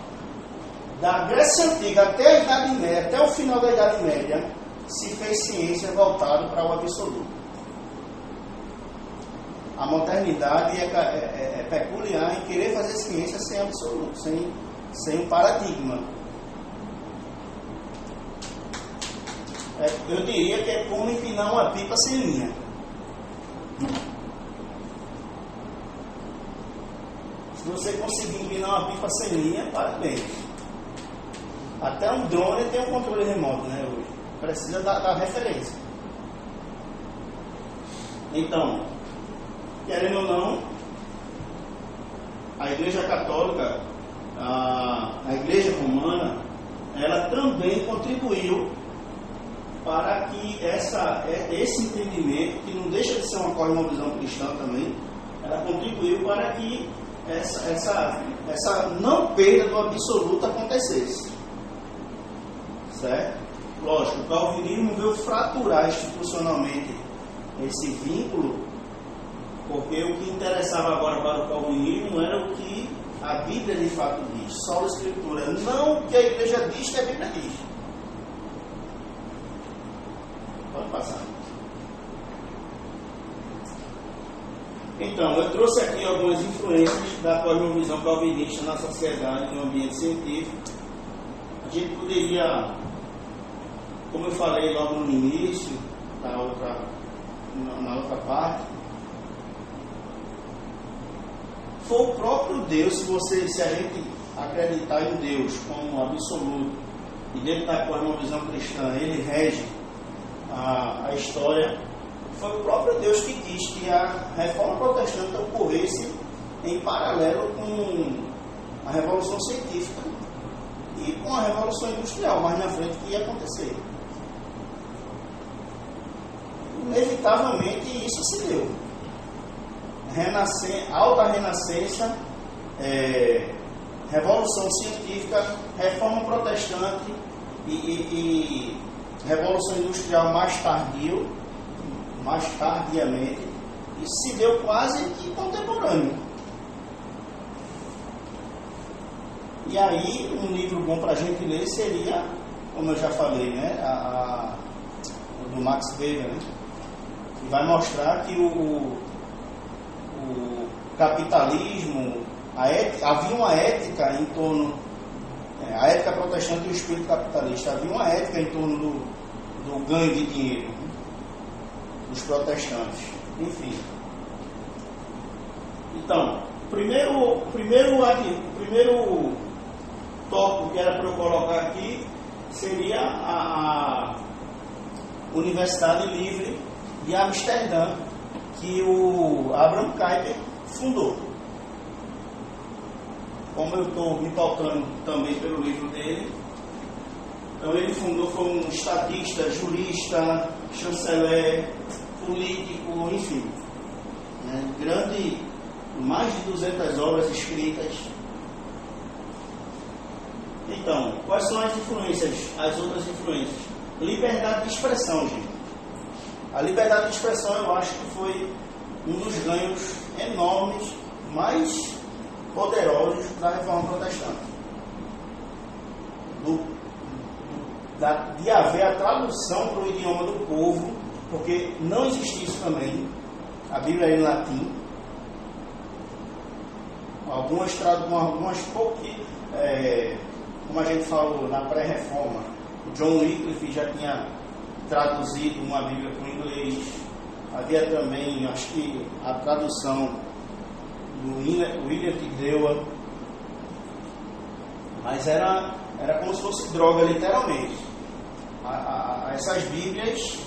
[SPEAKER 1] Da Grécia Antiga até a Idade Média, até o final da Idade Média, se fez ciência voltada para o absoluto. A modernidade é peculiar em querer fazer ciência sem absoluto, sem um paradigma. Eu diria que é como empinar uma pipa sem linha. Se você conseguir empinar uma pipa sem linha, parabéns. Até um drone tem um controle remoto, né, hoje. Precisa da referência. Então, querendo ou não, a Igreja Católica, a Igreja Romana, ela também contribuiu para que esse entendimento, que não deixa de ser uma cosmovisão cristã também, ela contribuiu para que essa não perda do absoluto acontecesse. Certo? Lógico, o calvinismo veio fraturar institucionalmente esse vínculo, porque o que interessava agora para o calvinismo era o que a Bíblia de fato diz, só a Escritura, não o que a Igreja diz que a Bíblia diz. Pode passar. Então, eu trouxe aqui algumas influências da cosmovisão calvinista na sociedade, no ambiente científico. A gente poderia, como eu falei logo no início, na outra parte, foi o próprio Deus, se a gente acreditar em Deus como absoluto, e dentro da cosmovisão cristã ele rege a história, foi o próprio Deus que quis que a reforma protestante ocorresse em paralelo com a revolução científica e com a revolução industrial, mais na frente que ia acontecer. Inevitavelmente isso se deu. Alta renascença Revolução Científica, Reforma Protestante e Revolução Industrial mais tardiamente, isso se deu quase que contemporâneo. E aí, um livro bom para a gente ler seria, como eu já falei, né, o do Max Weber, né, que vai mostrar que o capitalismo, havia uma ética em torno, a ética protestante e o espírito capitalista, havia uma ética em torno do ganho de dinheiro, né, dos protestantes, enfim. Então, o primeiro tópico que era para eu colocar aqui seria a Universidade Livre de Amsterdã, que o Abraham Kuyper fundou. Como eu estou me pautando também pelo livro dele, então ele fundou, foi um estadista, jurista, chanceler, político, enfim, né, grande, mais de 200 obras escritas. Então, quais são as influências, as outras influências? Liberdade de expressão, gente. A liberdade de expressão, eu acho que foi um dos ganhos enormes, mais poderosos da Reforma Protestante. De haver a tradução para o idioma do povo, porque não existia isso também. A Bíblia era em latim. Algumas poucas, como a gente falou na pré-reforma, John Wycliffe já tinha traduzido uma Bíblia para o inglês. Havia também, acho que, a tradução do William Tyndale, mas era como se fosse droga, literalmente. Essas Bíblias,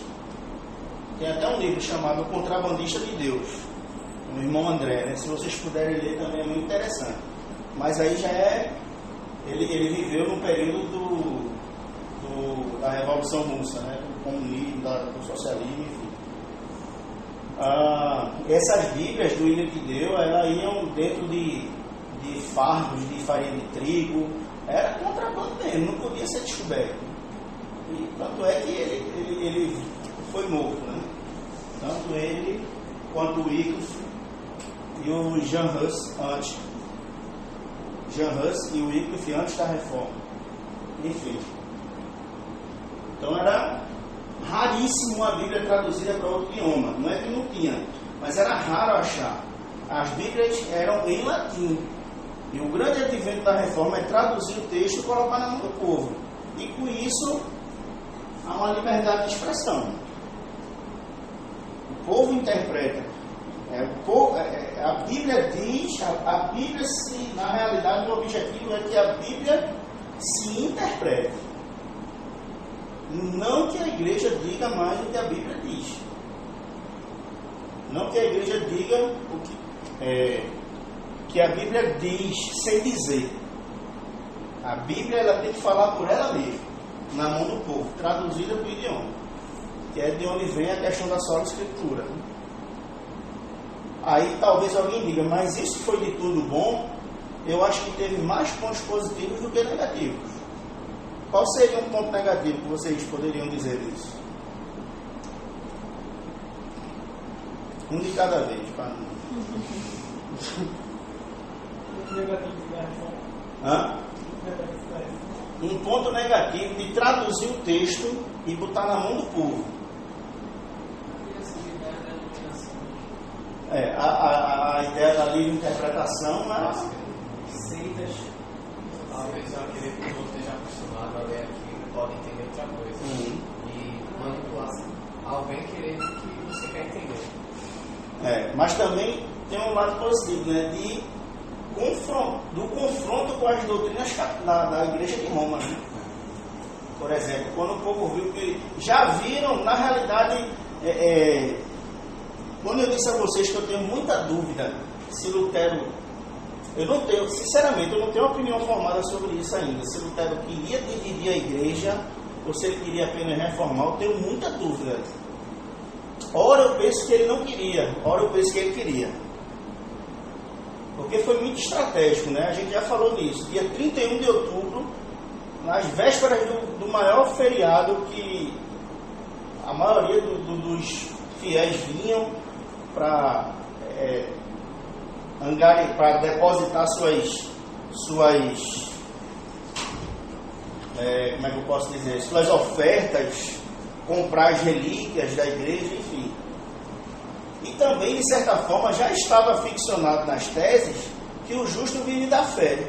[SPEAKER 1] tem até um livro chamado O Contrabandista de Deus, do irmão André, né? Se vocês puderem ler também é muito interessante. Mas aí já ele viveu no período da Revolução Russa, né? Do comunismo, do socialismo, enfim. Essas Bíblias do William Tyndale, elas iam dentro de fardos de farinha de trigo, era contrabando mesmo, não podia ser descoberto. E tanto é que ele foi morto, né? Tanto ele quanto o Wycliffe e o Jean Hus e o Wycliffe antes da reforma. Enfim. Então era raríssimo uma Bíblia traduzida para outro idioma. Não é que não tinha, mas era raro achar. As Bíblias eram em latim. E o grande advento da reforma é traduzir o texto e colocar na mão do povo. E com isso há uma liberdade de expressão. O povo interpreta. A Bíblia diz, a Bíblia na realidade o objetivo é que a Bíblia se interprete. Não que a igreja diga mais do que a Bíblia diz. Não que a igreja diga que a Bíblia diz sem dizer. A Bíblia ela tem que falar por ela mesma, na mão do povo, traduzida para o idioma, que é de onde vem a questão da sola escritura. Aí talvez alguém diga, mas isso foi de tudo bom? Eu acho que teve mais pontos positivos do que negativos. Qual seria um ponto negativo que vocês poderiam dizer disso? Um de cada vez, para não. Um ponto negativo de traduzir o texto e botar na mão do povo. A ideia da livre interpretação, mas
[SPEAKER 2] Seitas.
[SPEAKER 4] Talvez aquele que não esteja acostumado a ler aquilo pode entender outra coisa. E manipulação. Alguém querer o que você quer entender.
[SPEAKER 1] Mas também tem um lado positivo, né? Do confronto com as doutrinas da Igreja de Roma, né? Por exemplo, quando o povo viu que já viram, na realidade, quando eu disse a vocês que eu tenho muita dúvida se Lutero, sinceramente, eu não tenho opinião formada sobre isso ainda, se Lutero queria dividir a igreja ou se ele queria apenas reformar, eu tenho muita dúvida. Ora eu penso que ele não queria, ora eu penso que ele queria. Porque foi muito estratégico, né? A gente já falou nisso. Dia 31 de outubro, nas vésperas do maior feriado que a maioria dos fiéis vinham para depositar suas como é que eu posso dizer, suas ofertas, comprar as relíquias da igreja, enfim. E também, de certa forma, já estava ficcionado nas teses que o justo vive da fé.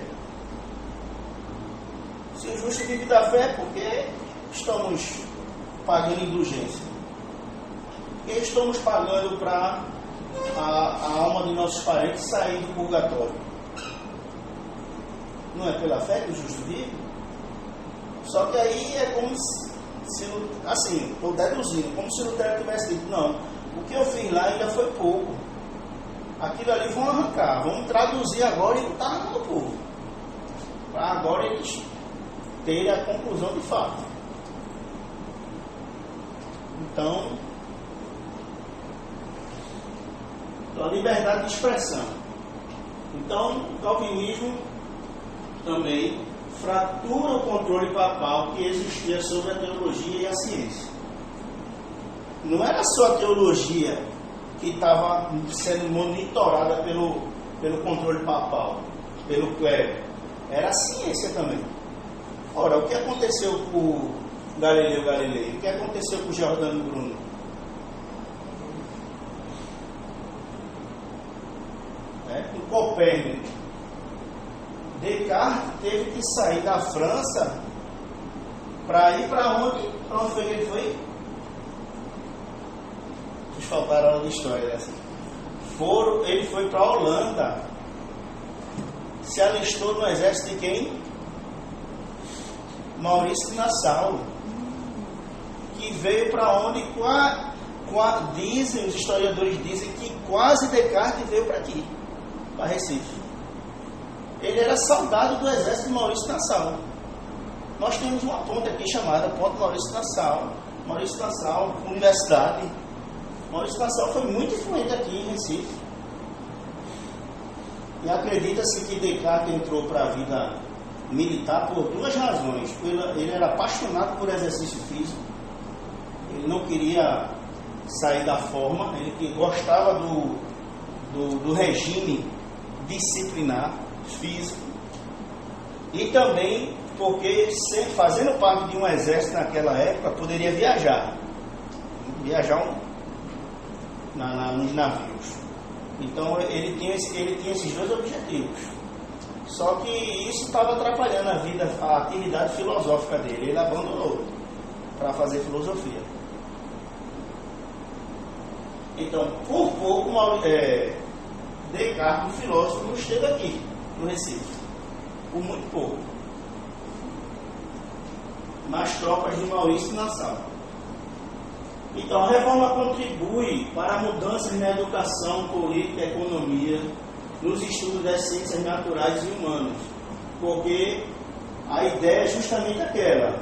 [SPEAKER 1] Se o justo vive da fé, é porque estamos pagando indulgência. Porque estamos pagando para a alma de nossos parentes sair do purgatório. Não é pela fé que o justo vive? Só que aí é como se assim, estou deduzindo, como se Lutero tivesse dito, não, o que eu fiz lá ainda foi pouco. Aquilo ali vão arrancar, vamos traduzir agora e botar na mão do povo. Para agora eles terem a conclusão de fato. Então, a liberdade de expressão. Então, o calvinismo também fratura o controle papal que existia sobre a teologia e a ciência. Não era só a teologia que estava sendo monitorada pelo controle papal, pelo clero. Era a ciência também. Ora, o que aconteceu com Galileu Galilei? O que aconteceu com Giordano Bruno? Com Copérnico. Descartes teve que sair da França para ir para onde? Para onde foi que ele foi? Vocês faltaram aula de história dessa. Ele foi para a Holanda. Se alistou no exército de quem? Maurício de Nassau. Que veio para onde? Dizem, os historiadores dizem que quase Descartes veio para aqui, para Recife. Ele era soldado do exército de Maurício de Nassau. Nós temos uma ponte aqui chamada Ponte Maurício de Nassau. Maurício de Nassau, universidade. Maurício de Nassau foi muito influente aqui em Recife. E acredita-se que Descartes entrou para a vida militar por duas razões. Ele era apaixonado por exercício físico. Ele não queria sair da forma. Ele gostava do regime disciplinar físico, e também porque fazendo parte de um exército naquela época poderia viajar nos navios. Então ele tinha esses dois objetivos. Só que isso estava atrapalhando a atividade filosófica dele. Ele abandonou para fazer filosofia. Então, por pouco Descartes, o filósofo, não esteve aqui no Recife, por muito pouco, nas tropas de Maurício de Nassau. Então, a reforma contribui para mudanças na educação, política, economia, nos estudos das ciências naturais e humanas, porque a ideia é justamente aquela.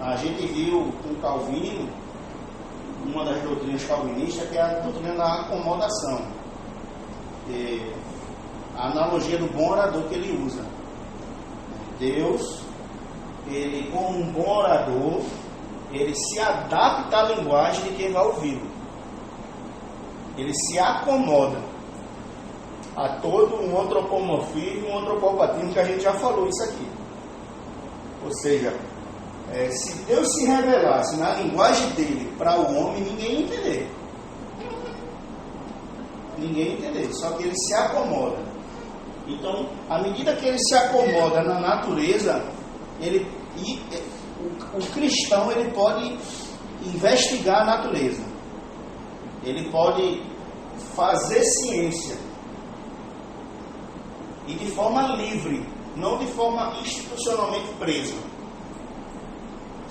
[SPEAKER 1] A gente viu com Calvino, uma das doutrinas calvinistas, que é a doutrina da acomodação. A analogia do bom orador que ele usa. Deus, ele como um bom orador, ele se adapta à linguagem de quem vai ouvi-lo. Ele se acomoda a todo um antropomorfismo, um antropopatismo, que a gente já falou isso aqui. Ou seja, se Deus se revelasse na linguagem dele para o homem, ninguém ia entender. Ninguém entender, só que ele se acomoda. Então, à medida que ele se acomoda na natureza, o cristão ele pode investigar a natureza. Ele pode fazer ciência. E de forma livre, não de forma institucionalmente presa.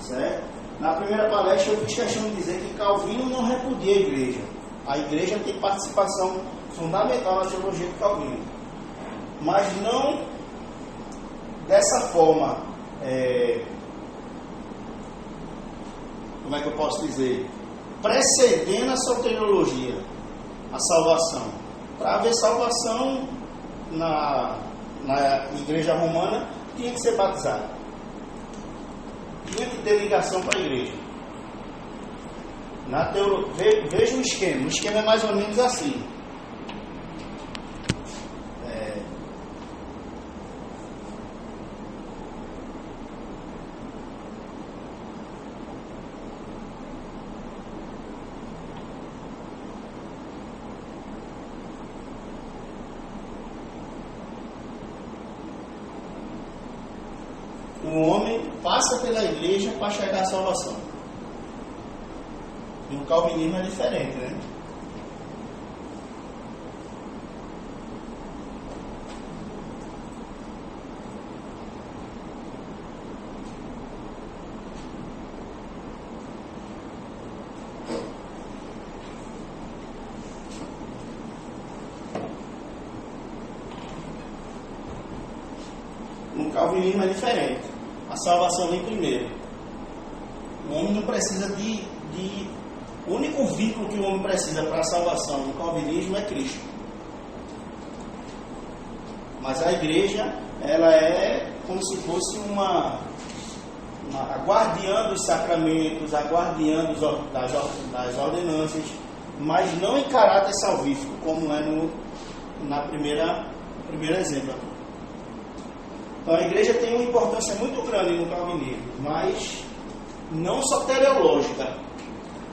[SPEAKER 1] Certo? Na primeira palestra eu fiz questão de dizer que Calvino não repudia a igreja. A igreja tem participação fundamental na teologia de Calvino. Mas não dessa forma, como é que eu posso dizer? Precedendo a soteriologia, a salvação. Para haver salvação, na igreja romana, tinha que ser batizado. Tinha que ter ligação para a igreja. Veja o esquema. O esquema é mais ou menos assim. O homem passa pela igreja para chegar à salvação. No calvinismo é diferente, né? No calvinismo é diferente. A salvação vem primeiro. O homem não precisa o único vínculo que o homem precisa para a salvação no calvinismo é Cristo. Mas a igreja, ela é como se fosse uma a guardiã dos sacramentos, a guardiã das ordenanças, mas não em caráter salvífico, como é no primeiro exemplo. Então a igreja tem uma importância muito grande no calvinismo, mas não soteriológica,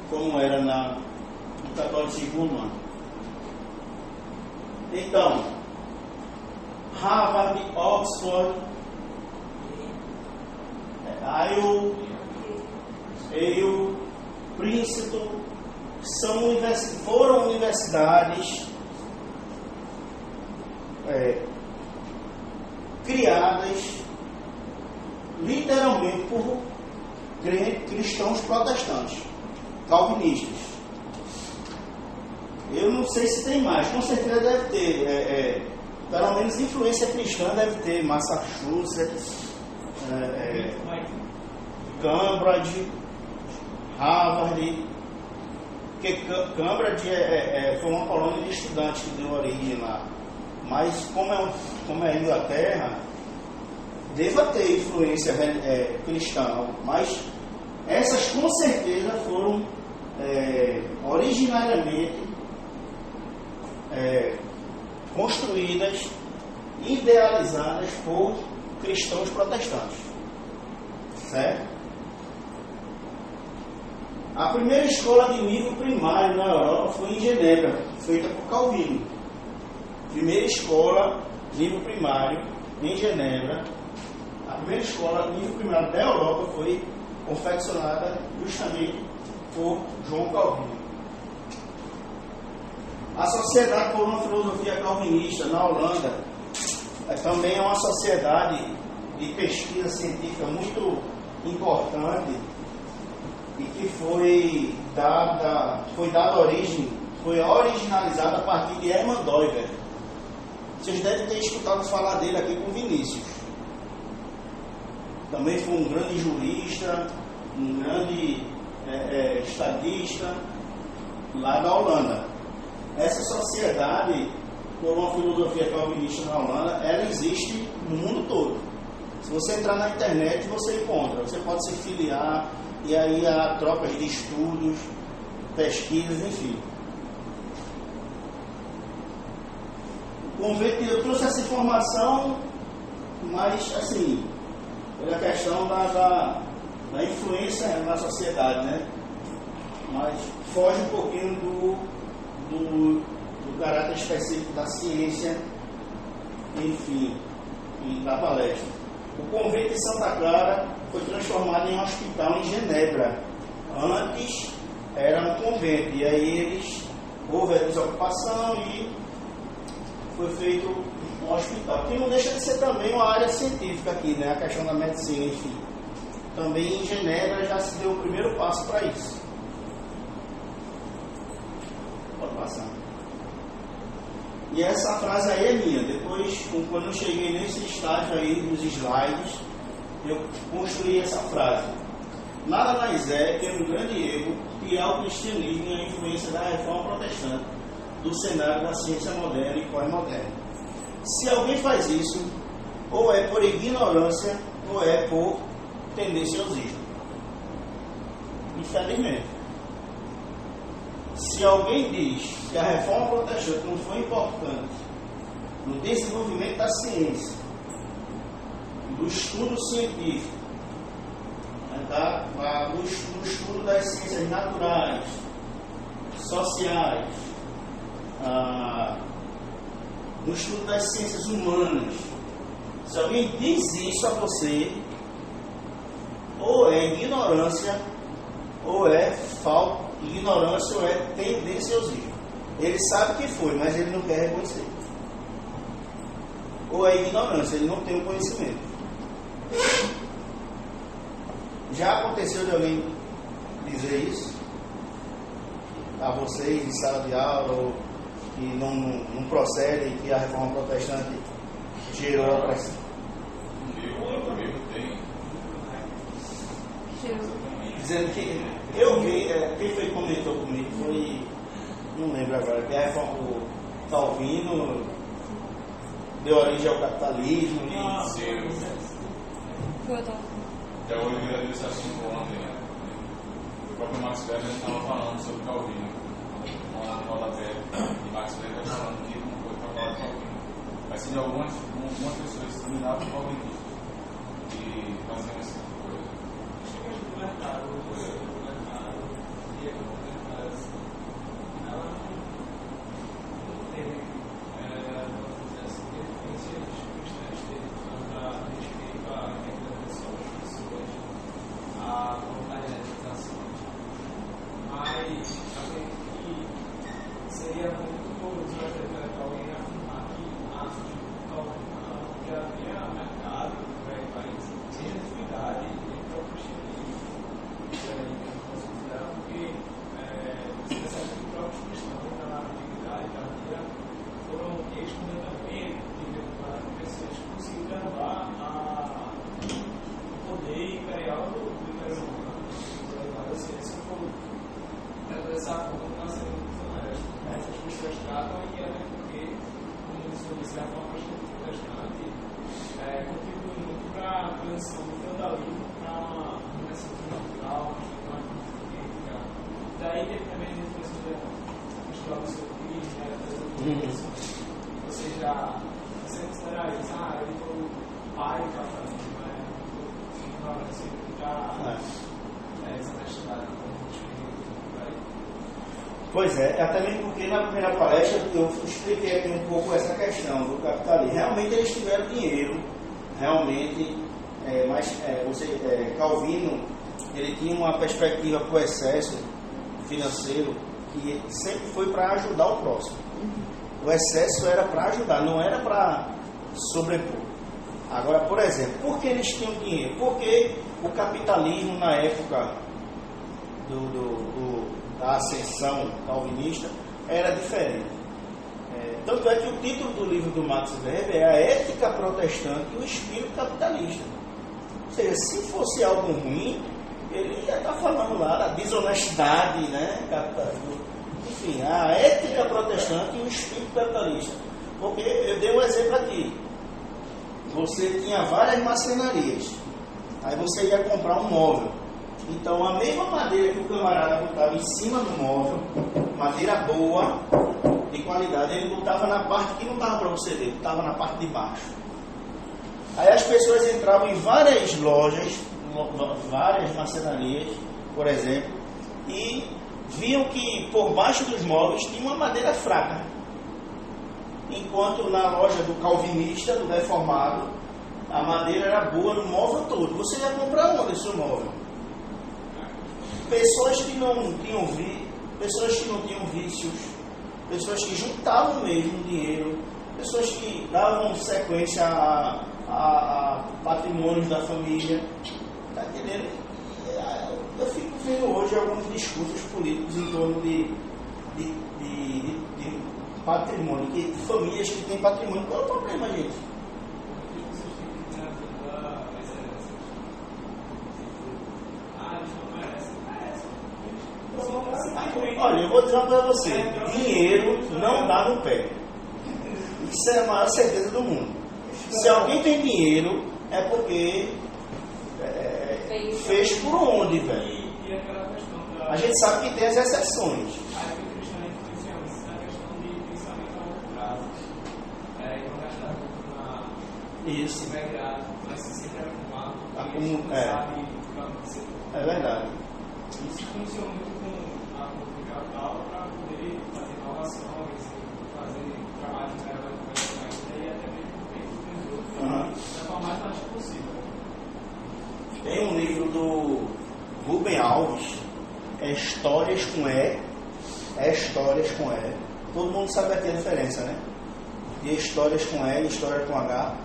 [SPEAKER 1] como era no catolicismo romano. Então, Harvard, Oxford, Yale, Princeton, foram universidades criadas literalmente por cristãos protestantes, calvinistas. Eu não sei se tem mais, com certeza deve ter, pelo menos influência cristã deve ter, Massachusetts, Cambridge, Harvard, porque Cambridge foi uma colônia de estudantes que deu origem lá. Mas como é a Inglaterra, deva ter influência cristã, mas essas com certeza foram originariamente construídas, idealizadas por cristãos protestantes, certo? A primeira escola de nível primário na Europa foi em Genebra, feita por Calvino. Primeira escola nível primário em Genebra. A primeira escola nível primário da Europa foi confeccionada justamente por João Calvino. A Sociedade por uma Filosofia Calvinista na Holanda também é uma sociedade de pesquisa científica muito importante e que foi originalizada a partir de Hermann Doiver. Vocês devem ter escutado falar dele aqui com Vinícius. Também foi um grande jurista, um grande estadista lá da Holanda. Essa sociedade, por uma filosofia calvinista na Holanda, ela existe no mundo todo. Se você entrar na internet, você encontra. Você pode se filiar, e aí há trocas de estudos, pesquisas, enfim. Eu trouxe essa informação, mas assim, pela questão da influência na sociedade, né? Mas foge um pouquinho do caráter específico da ciência, enfim, da palestra. O convento de Santa Clara foi transformado em um hospital em Genebra. Antes era um convento, e aí houve a desocupação e foi feito um hospital, que não deixa de ser também uma área científica aqui, né? A questão da medicina, enfim. Também em Genebra já se deu o primeiro passo para isso. Pode passar. E essa frase aí é minha. Depois, quando eu cheguei nesse estágio aí dos slides, eu construí essa frase. Nada mais é que um grande erro tirar o cristianismo e a influência da reforma protestante do cenário da ciência moderna e pós-moderna. Se alguém faz isso, ou é por ignorância, ou é por tendenciosismo. Infelizmente. Se alguém diz que a reforma protestante não foi importante no desenvolvimento da ciência, do estudo científico, do estudo das ciências naturais, sociais, no estudo das ciências humanas, se alguém diz isso a você, ou é ignorância, ou é falta, ignorância ou é tendenciosismo. Ele sabe que foi, mas ele não quer reconhecer. Ou é ignorância, ele não tem o conhecimento. Já aconteceu de alguém dizer isso a vocês em sala de aula, ou que não procede, que a reforma protestante gerou a opressão? Dizendo que eu vi, quem foi que comentou comigo foi, não lembro agora, que a reforma, o Calvino deu origem ao capitalismo.
[SPEAKER 3] Já ouvi esse assunto ontem, né? O próprio Max Weber estava falando sobre Calvino, lá no rodapé, e Max Weber estava falando que não foi para falar de Calvino. Mas sim, algumas pessoas dominavam o calvinismo e faziam esse tipo de coisa.
[SPEAKER 2] Chega de libertar ela não teve deficiências cristãs dele para respeito à interpretação das pessoas, à vontade da educação. Mas acredito que seria muito desafiador alguém afirmar que já havia mercado para o país sem atividade e para o cristianismo. Porque especialmente os próprios cristãos na antiguidade tardia foram eles também para pessoas que conseguiram levar o poder imperial do Império Romano. Se for dessa forma, nós seremos honestos. Essas pessoas tratam e até porque, como diz o Luciano, a reforma protestante contribui muito para a transição do feudalismo para uma dimensão cultural, uma política. Daí também a influência da história do seu filho, ou seja, você considerar isso, ele foi o pai do capitalismo, ignorância já desonestidade, como descrevi.
[SPEAKER 1] Pois é, até mesmo porque na primeira palestra eu expliquei aqui um pouco essa questão do capitalismo. Realmente eles tiveram dinheiro, realmente, mas Calvino, ele tinha uma perspectiva para o excesso financeiro que sempre foi para ajudar o próximo. O excesso era para ajudar, não era para sobrepor. Agora, por exemplo, por que eles tinham dinheiro? Porque o capitalismo na época da ascensão calvinista era diferente. Tanto é que o título do livro do Max Weber é A Ética Protestante e o Espírito Capitalista. Ou seja, se fosse algo ruim, ele ia estar falando lá da desonestidade, né? Enfim, a ética protestante e o espírito capitalista. Porque eu dei um exemplo aqui. Você tinha várias marcenarias. Aí você ia comprar um móvel. Então a mesma madeira que o camarada botava em cima do móvel, madeira boa, de qualidade, ele botava na parte que não estava para você ver, botava na parte de baixo. Aí as pessoas entravam em várias lojas, várias marcenarias, por exemplo, e viam que por baixo dos móveis tinha uma madeira fraca. Enquanto na loja do calvinista, do reformado, a madeira era boa no móvel todo. Você ia comprar onde esse móvel? Pessoas que não tinham vícios, pessoas que juntavam mesmo dinheiro, pessoas que davam sequência a patrimônios da família. Está entendendo? Eu fico vendo hoje alguns discursos políticos em torno de patrimônio, de famílias que têm patrimônio. Qual é o problema, gente? Olha, eu vou dizer uma coisa para você: dinheiro não dá no pé. Isso é a maior certeza do mundo. Se alguém tem dinheiro, é porque fez por onde, velho.
[SPEAKER 2] E aquela questão da...
[SPEAKER 1] A gente sabe que tem as exceções.
[SPEAKER 2] Aí o cristianismo funciona na questão de pensamento a longo prazo. E não gastar tudo na...
[SPEAKER 1] Isso.
[SPEAKER 2] Se tiver grado, vai ser sempre acumulado.
[SPEAKER 1] É. É verdade.
[SPEAKER 2] Isso funciona muito com a pública capital para poder fazer inovações, fazer trabalho de trabalho e até mesmo da forma mais fácil possível.
[SPEAKER 1] Tem um livro do Rubem Alves, Histórias com E. Histórias com E. Todo mundo sabe aqui a diferença, né? De Histórias com E e História com H.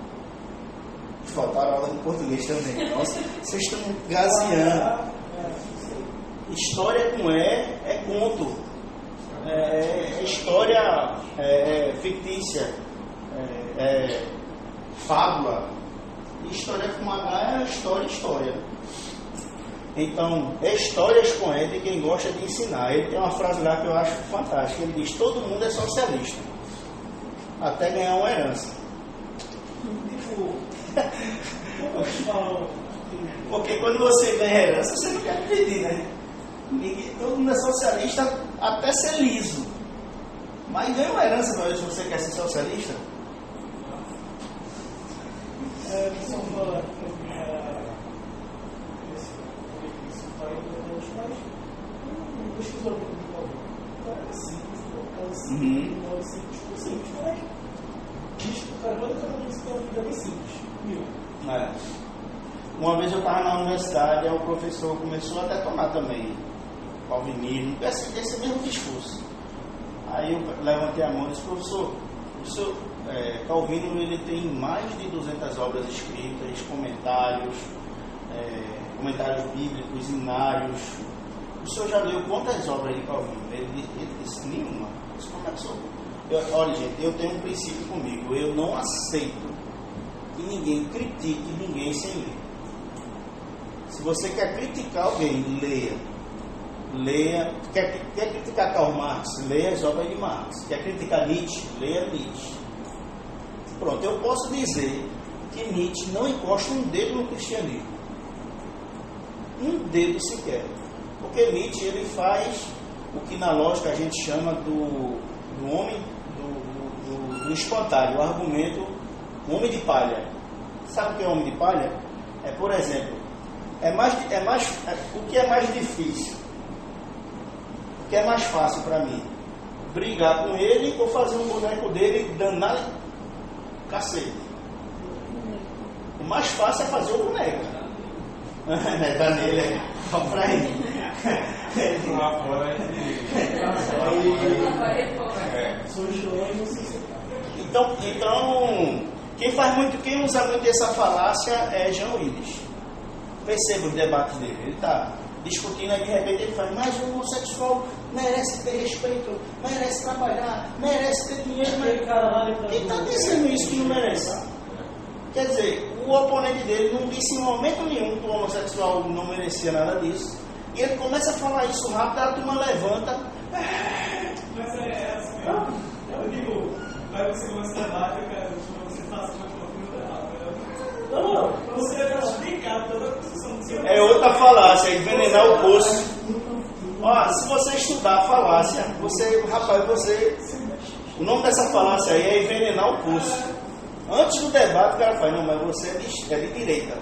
[SPEAKER 1] Faltaram aula de português também. Nossa, vocês estão gaseando. História com E é conto. É história fictícia. Fábula. E história com H é história. Então, Histórias com E de quem gosta de ensinar. Ele tem uma frase lá que eu acho fantástica. Ele diz: todo mundo é socialista, até ganhar uma herança. Porque quando você ganha herança, você não quer dividir, né? Todo mundo é socialista até ser liso. Mas ganha uma herança para ver se você quer ser socialista.
[SPEAKER 2] Só falar isso vai para os pais. Não pesquisou muito. É simples, não é simples, mas diz que o cara manda cada vez que tem uma vida bem simples.
[SPEAKER 1] Uma vez eu estava na universidade, aí o professor começou a detonar também calvinismo, esse mesmo discurso. Aí eu levantei a mão e disse: professor, Calvino ele tem mais de 200 obras escritas, comentários bíblicos, hinários. O senhor já leu quantas obras de Calvino? Ele disse: nenhuma. Eu disse: como é que sou? Olha, gente, eu tenho um princípio comigo: eu não aceito que ninguém critique ninguém sem ler. Se você quer criticar alguém, leia. Quer criticar Karl Marx? Leia as obras de Marx. Quer criticar Nietzsche? Leia Nietzsche. Pronto, eu posso dizer que Nietzsche não encosta um dedo no cristianismo. Um dedo sequer. Porque Nietzsche ele faz o que na lógica a gente chama do homem, do espantalho, o argumento, o homem de palha. Sabe o que é homem de palha? Por exemplo, o que é mais difícil? O que é mais fácil para mim? Brigar com ele ou fazer um boneco dele danar cacete? O mais fácil é fazer o boneco. Dá nele, compra aí.
[SPEAKER 3] Lá fora
[SPEAKER 1] Então, quem usa muito essa falácia é Jean Willis. Perceba os debates dele. Ele está discutindo, aí de repente ele fala: mas o homossexual merece ter respeito, merece trabalhar, merece ter dinheiro. Quem está dizendo isso que não merece? Quer dizer, o oponente dele não disse em momento nenhum que o homossexual não merecia nada disso. E ele começa a falar isso rápido, a turma levanta.
[SPEAKER 2] Mas assim, eu digo, vai você começa a debate, você faz uma coisa não, você vai explicar toda a construção.
[SPEAKER 1] É outra falácia, envenenar o poço. Se você estudar a falácia, o nome dessa falácia aí é envenenar o poço. Antes do debate, o cara fala: não, mas você é de direita.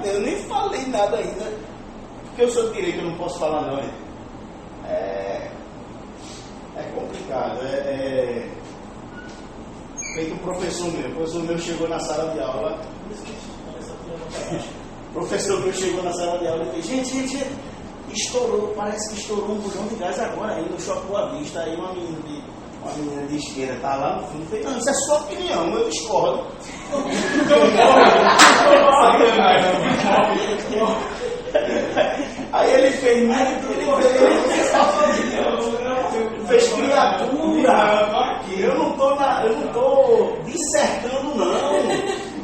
[SPEAKER 1] Eu nem falei nada ainda. Porque eu sou de direita, eu não posso falar não. É complicado. Feito um professor meu chegou na sala de aula. O professor meu chegou na sala de aula e fez: gente, estourou, parece que estourou um bujão de gás agora aí no Shopping Boa Vista. Aí uma menina de esquerda tá lá no fundo. Falei: não, isso é sua opinião, eu discordo. Aí ele fez criatura. Eu não tô dissertando não.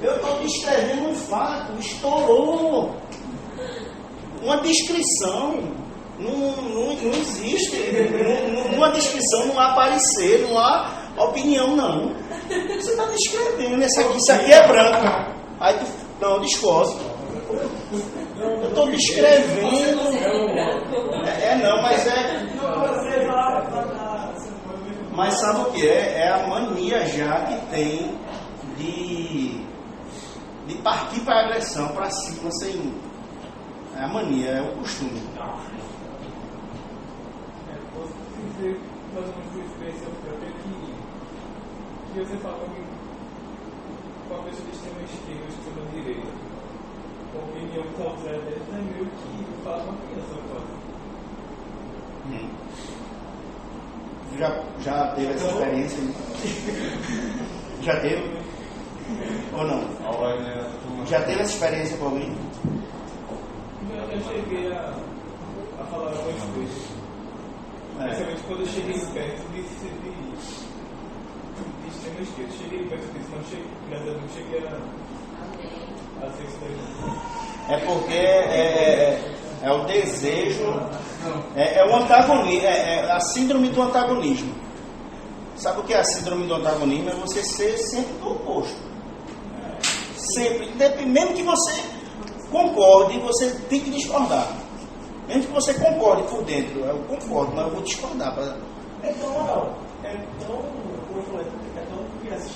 [SPEAKER 1] Eu estou descrevendo um fato. Estourou. Uma descrição não existe. Numa descrição não há parecer, não há opinião não. Você está descrevendo, isso aqui é branco. Aí tu, não, eu discordo. Eu estou descrevendo. Não, mas é. Mas sabe o que é? É a mania já que tem de partir para a agressão, para cima, sem. É a mania, é o costume.
[SPEAKER 2] Posso dizer, mais ou menos, uma experiência própria que você fala com a pessoa de extrema esquerda ou extrema direita, com opinião contrária deles, é meio que fala com a criança quase.
[SPEAKER 1] Já teve essa experiência? Já teve? Ou não? Já teve essa experiência com alguém?
[SPEAKER 2] Eu cheguei a falar algumas coisas. Principalmente quando eu cheguei perto de extrema esquerda. Cheguei perto disso, mas graças a Deus cheguei a ser isso daí.
[SPEAKER 1] É porque é o desejo, é o antagonismo, é a síndrome do antagonismo. Sabe o que é a síndrome do antagonismo? É você ser sempre do oposto. Sempre, mesmo que você concorde, você tem que discordar. Mesmo que você concorde por dentro, eu concordo, mas eu vou discordar.
[SPEAKER 5] É tão moral. Como eu falei, é tão criança.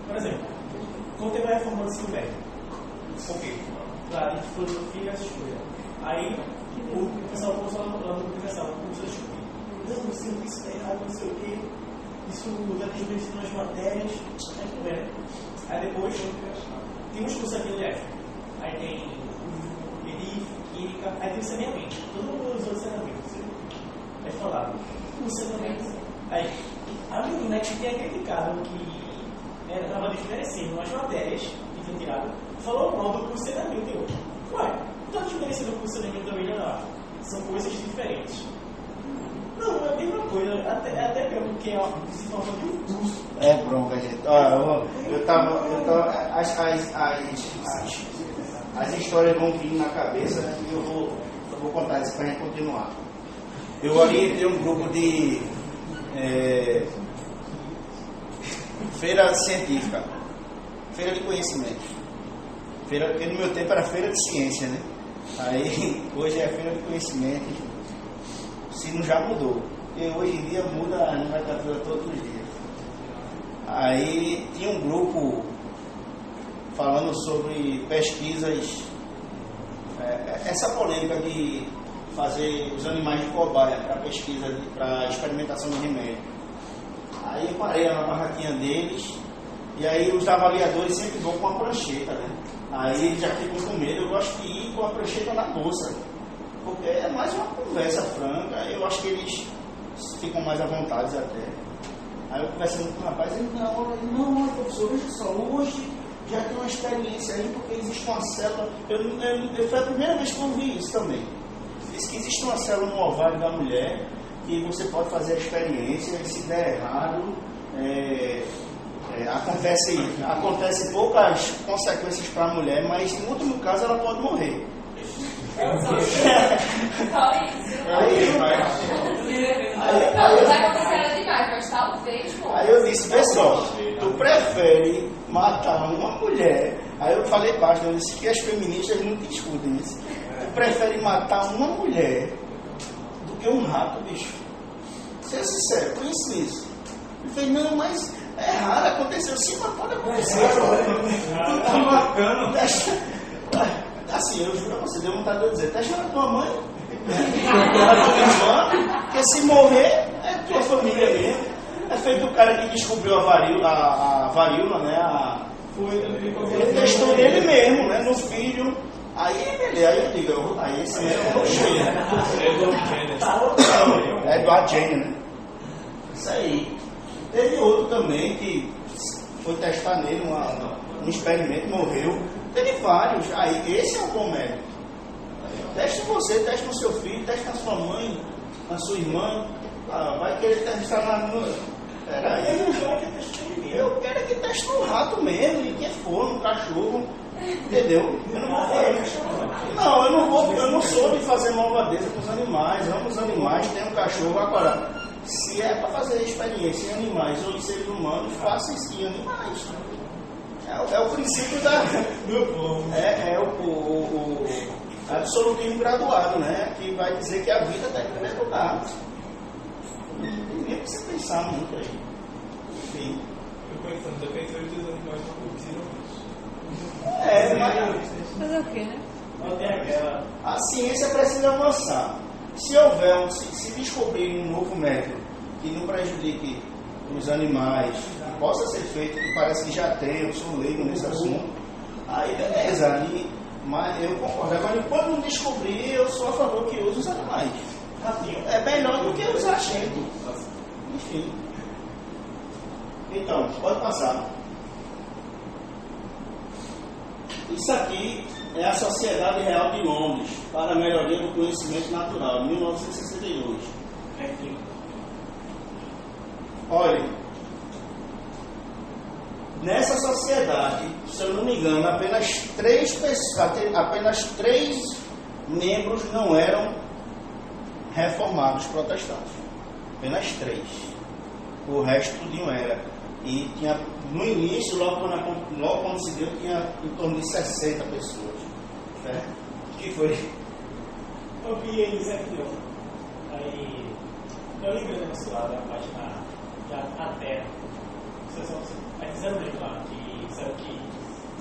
[SPEAKER 5] Por exemplo, quando teve a reforma do ensino médio, ok, claro, de filosofia e essas coisas. Aí o pessoal começou lá no começou a discutir. Não, não sei o que isso está errado, não sei o que. Isso já tem visto nas matérias, é tudo bem. Aí depois tem uns cursos aqui, aliás. Aí tem química, aí tem o saneamento. Todo mundo usou o saneamento. Aí falaram, o saneamento. Aí, a menina que tem aquele cara que estava desmerecendo as matérias que tinham tirado, falou mal do curso de saneamento e eu. Ué, não está desmerecendo o curso de saneamento também, não. São coisas diferentes. Não, é a mesma coisa, até pior do que se falando de um curso.
[SPEAKER 1] É bronca, gente. As histórias vão vir na cabeça, né? E eu vou contar isso para a gente continuar. Eu orientei um grupo de feira científica, feira de conhecimento. Porque no meu tempo era feira de ciência, né? Aí hoje é feira de conhecimento. Se não já mudou. Porque hoje em dia muda a nomenclatura todos os dias. Aí tinha um grupo falando sobre pesquisas, essa polêmica de fazer os animais de cobaia para pesquisa, para experimentação de remédio. Aí eu parei na barraquinha deles, e aí os avaliadores sempre vão com a prancheta, né? Aí eles já ficam com medo. Eu gosto de ir com a prancheta na bolsa, porque é mais uma conversa franca. Eu acho que eles ficam mais à vontade até. Aí eu conversando com o rapaz, ele não, professor, veja só, hoje já tem uma experiência aí, porque existe uma célula. Foi a primeira vez que eu vi isso também. Diz que existe uma célula no ovário da mulher que você pode fazer a experiência, e se der errado, acontece poucas consequências para a mulher, mas no último caso ela pode morrer.
[SPEAKER 6] Só isso. Vai acontecer ela demais, mas talvez.
[SPEAKER 1] Aí eu disse, pessoal, tu prefere matar uma mulher? Aí eu falei baixo, eu disse que as feministas não te escutem isso. Tu prefere matar uma mulher do que um rato, bicho? Ser sincero, pense nisso. Ele fez, não, mas é raro, aconteceu. Sim, mas pode acontecer. Tu tá marcando, assim, eu juro a você, deu vontade de eu dizer, testa na tua mãe, porque se morrer, é tua família mesmo. É feito o cara que descobriu a varíola, né? Ele testou nele mesmo, né? No filho. Aí, beleza, aí eu digo, aí esse mesmo é o cheio. É Edward Jenner, né? Isso aí. Teve outro também que foi testar nele um experimento, morreu. Teve vários. Aí, esse é o bom médico. Teste você, teste no seu filho, teste na sua mãe, na sua irmã. Vai querer testar na. Peraí. Eu quero que teste no rato mesmo, em quem for, no cachorro. Entendeu? Eu não sou de fazer malvadeza com os animais. Amo os animais, tenho um cachorro. Agora, Se é para fazer experiência em animais ou em seres humanos, faça isso em animais. É o princípio da. É o absolutismo graduado, né? Que vai dizer que a vida está em primeiro lugar. Não nem precisa pensar muito aí. Enfim.
[SPEAKER 2] Eu pensando, defensores dos animais não produziram isso.
[SPEAKER 6] Fazer o quê, né?
[SPEAKER 5] Não tem aquela.
[SPEAKER 1] A ciência precisa avançar. Se descobrir um novo método que não prejudique os animais, que possa ser feito, que parece que já tem, eu sou leigo nesse assunto, aí beleza, mas eu concordo. Agora, enquanto não descobrir, eu sou a favor que use os animais. É melhor do que usar chego. Enfim. Então, pode passar. Isso aqui é a Sociedade Real de Londres para a Melhoria do Conhecimento Natural, 1962. Olha, nessa sociedade, se eu não me engano, apenas 3 membros não eram reformados protestantes. Apenas 3. O resto tudinho era. E tinha, no início, logo quando se deu, tinha em torno de 60 pessoas. Certo? O que foi?
[SPEAKER 5] Eu vi eles aqui, ó. Aí, eu lembrei do nosso lado, a página da Terra. Aí fizeram um lá, que sabe que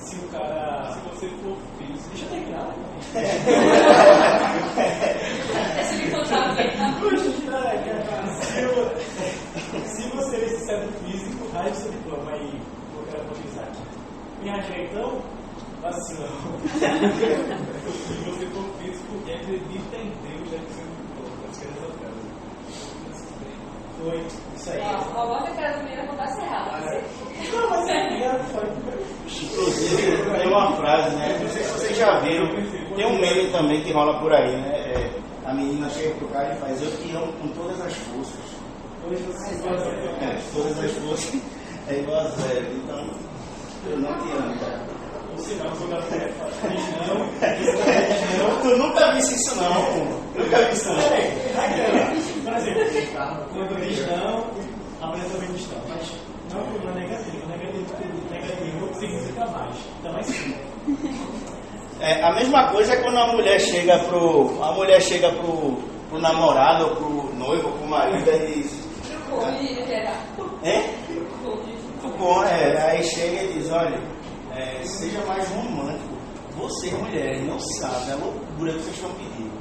[SPEAKER 5] se o cara. Se você for físico. Deixa eu terminar.
[SPEAKER 6] Deixa eu me contar
[SPEAKER 5] Se você sabe físico, rasgue seu diploma aí. Eu quero utilizar aqui. Me rasguei então? Vacilão.
[SPEAKER 2] Se você for físico e acredita em Deus, deve ser muito bom. As crianças atrasam.
[SPEAKER 5] Foi, isso aí.
[SPEAKER 6] a outra cara do menino acontece errado.
[SPEAKER 5] Não, mas
[SPEAKER 1] Inclusive, tem uma frase, né? Não sei se vocês já viram. Tem um meme também que rola por aí, né? A menina chega pro cara e faz: eu te amo com todas as forças. Todas as forças é igual a 0. Então, eu não te amo, cara. Tu nunca visse isso, não. Nunca vi isso, não.
[SPEAKER 5] Por exemplo, quando cristão, apresenta o cristão, mas não é um problema negativo. Negativo significa mais. Então é sim.
[SPEAKER 1] A mesma coisa é quando a mulher chega pro namorado, ou pro noivo, ou pro marido e diz: aí chega e diz: olha, seja mais romântico. Vocês, mulheres, não sabem a loucura que vocês estão pedindo.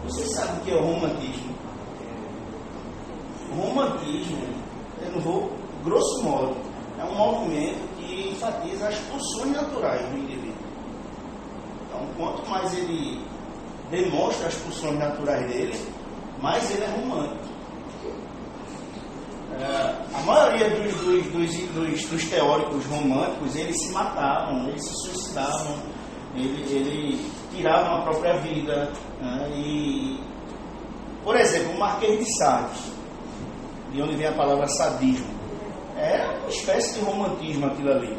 [SPEAKER 1] Vocês sabem o que é o romantismo? O romantismo, eu não vou, grosso modo, é um movimento que enfatiza as pulsões naturais do indivíduo. Então, quanto mais ele demonstra as pulsões naturais dele, mais ele é romântico. A maioria dos teóricos românticos, eles se matavam, eles se suicidavam, eles tiravam a própria vida. E, por exemplo, o Marquês de Sade, de onde vem a palavra sadismo, era uma espécie de romantismo aquilo ali.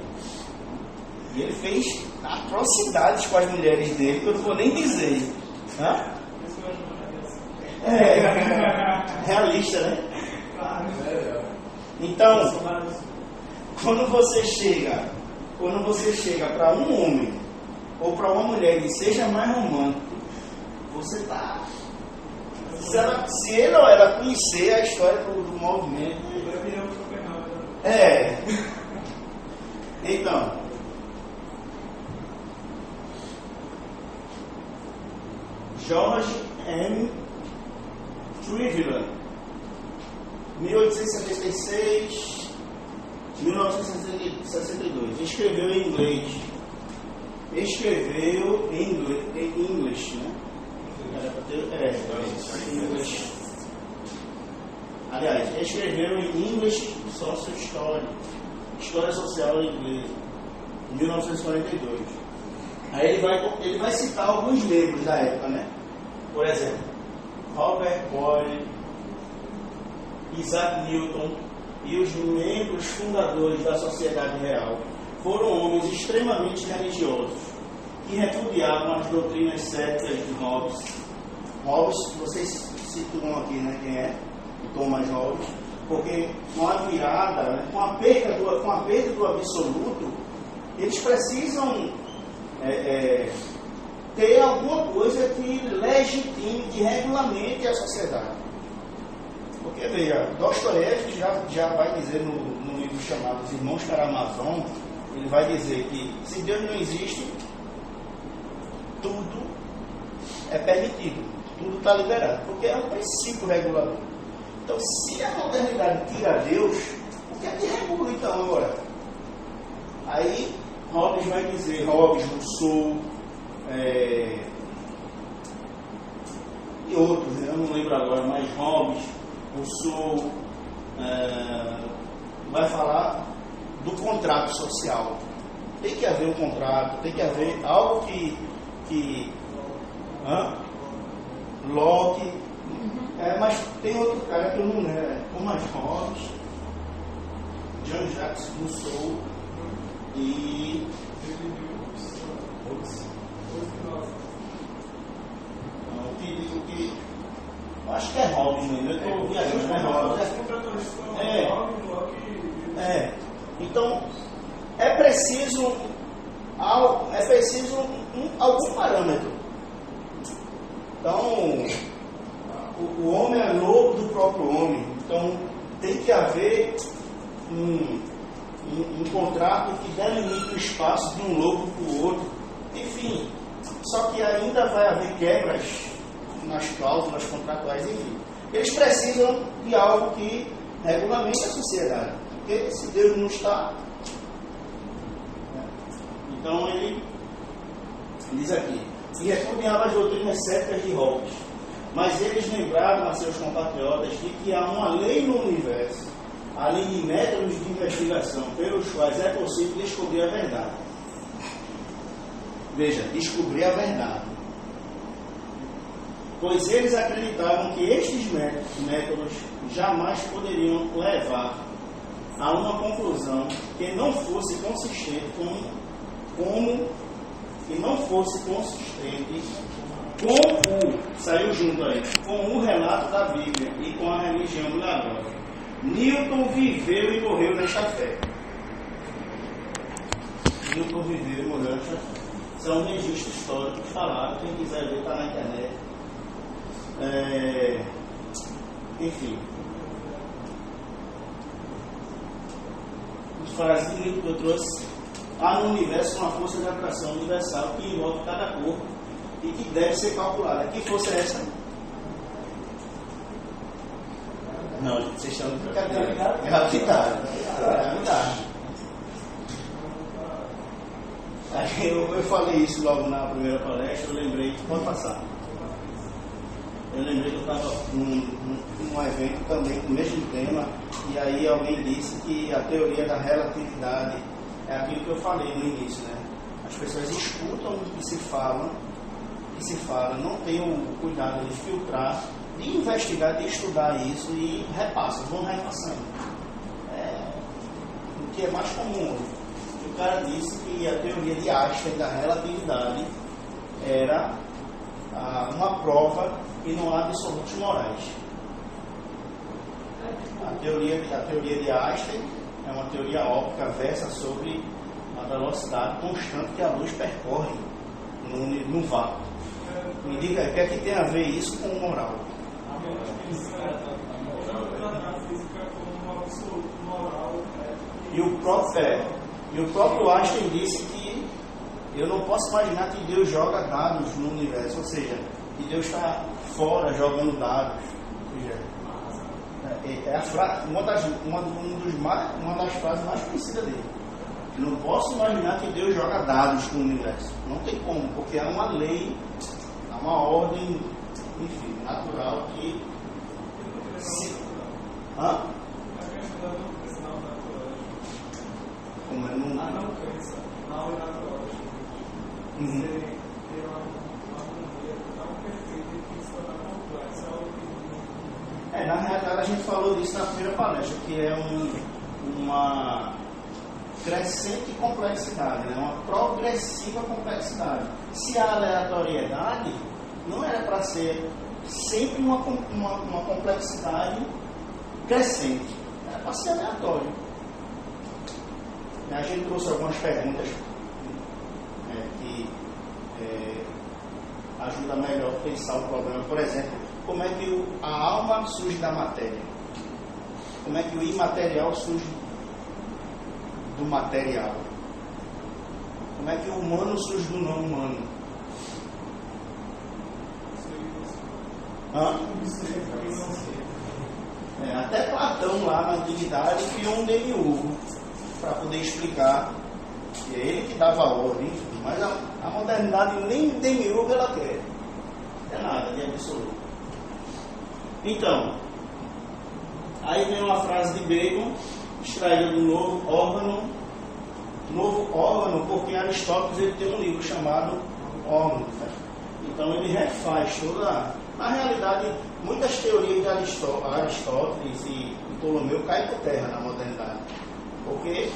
[SPEAKER 1] E ele fez atrocidades com as mulheres dele, que eu não vou nem dizer. Realista, né? Então, quando você chega para um homem ou para uma mulher que seja mais romântico, você está. Se ele ou ela conhecer a história do movimento. Então, George M. Trevelyan, 1876, 1962, escreveu em inglês. Em inglês, né? Era para ter, inglês. Aliás, escreveu em English Social Story, História Social Inglesa, em 1942. Aí ele vai citar alguns membros da época, né? Por exemplo, Robert Boyle, Isaac Newton e os membros fundadores da Sociedade Real foram homens extremamente religiosos que repudiavam as doutrinas céticas de Hobbes. Hobbes, vocês situam aqui, né? Quem é? Thomas Hobbes, porque com a virada, né, com a perda do absoluto, eles precisam ter alguma coisa que legitime, que regulamente a sociedade. Porque, veja, Dostoiévski já vai dizer no livro chamado Os Irmãos Karamazov, ele vai dizer que se Deus não existe, tudo é permitido, tudo está liberado, porque é um princípio regulador. Então, se a modernidade tira Deus, o que é que regula então agora? Aí Hobbes vai dizer, Hobbes, Rousseau, e outros, né? Eu não lembro agora, mas Hobbes, Rousseau, vai falar do contrato social. Tem que haver um contrato, tem que haver algo que Locke, mas tem outro cara que eu não lembro, Thomas Hobbes, Jean-Jacques Rousseau e acho que é Hobbes mesmo, eu estou viajando, é Hobbes. Então, é preciso algum parâmetro. Então, o homem é lobo do próprio homem. Então, tem que haver um contrato que delimite o espaço de um lobo para o outro. Enfim, só que ainda vai haver quebras nas cláusulas contratuais, enfim. Eles precisam de algo que regulamente a sociedade. Porque se Deus não está... Então ele diz aqui, e repudiava as doutrinas céticas de Hobbes, mas eles lembraram a seus compatriotas de que há uma lei no universo, além de métodos de investigação pelos quais é possível descobrir a verdade. Veja, descobrir a verdade. Pois eles acreditavam que estes métodos jamais poderiam levar a uma conclusão que não fosse consistente saiu junto aí, com o relato da Bíblia e com a religião milagrosa. Newton viveu e morreu nesta fé. Newton viveu e morreu nesta fé. São registros históricos falados, quem quiser ver está na internet. Enfim. As frases que eu trouxe. Há no universo uma força de atração universal que envolve cada corpo e que deve ser calculada. Que força é essa? Não, vocês estão de brincadeira. Gravidade. Eu falei isso logo na primeira palestra, eu lembrei, pode passar. Eu lembrei que eu estava num evento também com o mesmo tema, e aí alguém disse que a teoria da relatividade é aquilo que eu falei no início, né? As pessoas escutam o que se fala, não têm o cuidado de filtrar, de investigar, de estudar isso e repassam, vão repassando. O que é mais comum hoje. O cara disse que a teoria de Einstein da relatividade era uma prova que não há absolutos morais. A teoria de Einstein é uma teoria óptica, versa sobre a velocidade constante que a luz percorre no vácuo. Me diga, o que é que tem a ver isso com o moral? E o próprio Einstein disse que eu não posso imaginar que Deus joga dados no universo, ou seja, que Deus está fora jogando dados. Uma das frases mais conhecidas dele. Eu não posso imaginar que Deus joga dados no universo. Não tem como, porque há uma lei, há uma ordem, enfim, natural que... Como é no...
[SPEAKER 2] A não crença na aula natural. Ter uma maneira tão perfeita que se torna complexa.
[SPEAKER 1] Na realidade a gente falou disso na primeira palestra, que é uma crescente complexidade, né? Uma progressiva complexidade. Se a aleatoriedade não era para ser sempre uma complexidade crescente. Era para ser aleatório. A gente trouxe algumas perguntas que ajudam melhor a pensar o problema. Por exemplo, como é que a alma surge da matéria? Como é que o imaterial surge do material? Como é que o humano surge do não humano? Até Platão lá na antiguidade criou um demiurgo para poder explicar. E é ele que dava a ordem, mas a modernidade nem demiurgo ela quer. Não é nada de absoluto. Então, aí vem uma frase de Bacon, extraída do Novo Órgão, porque Aristóteles ele tem um livro chamado Órgão. Então ele refaz toda. Na realidade, muitas teorias de Aristóteles e Ptolomeu caem por terra na modernidade. Porque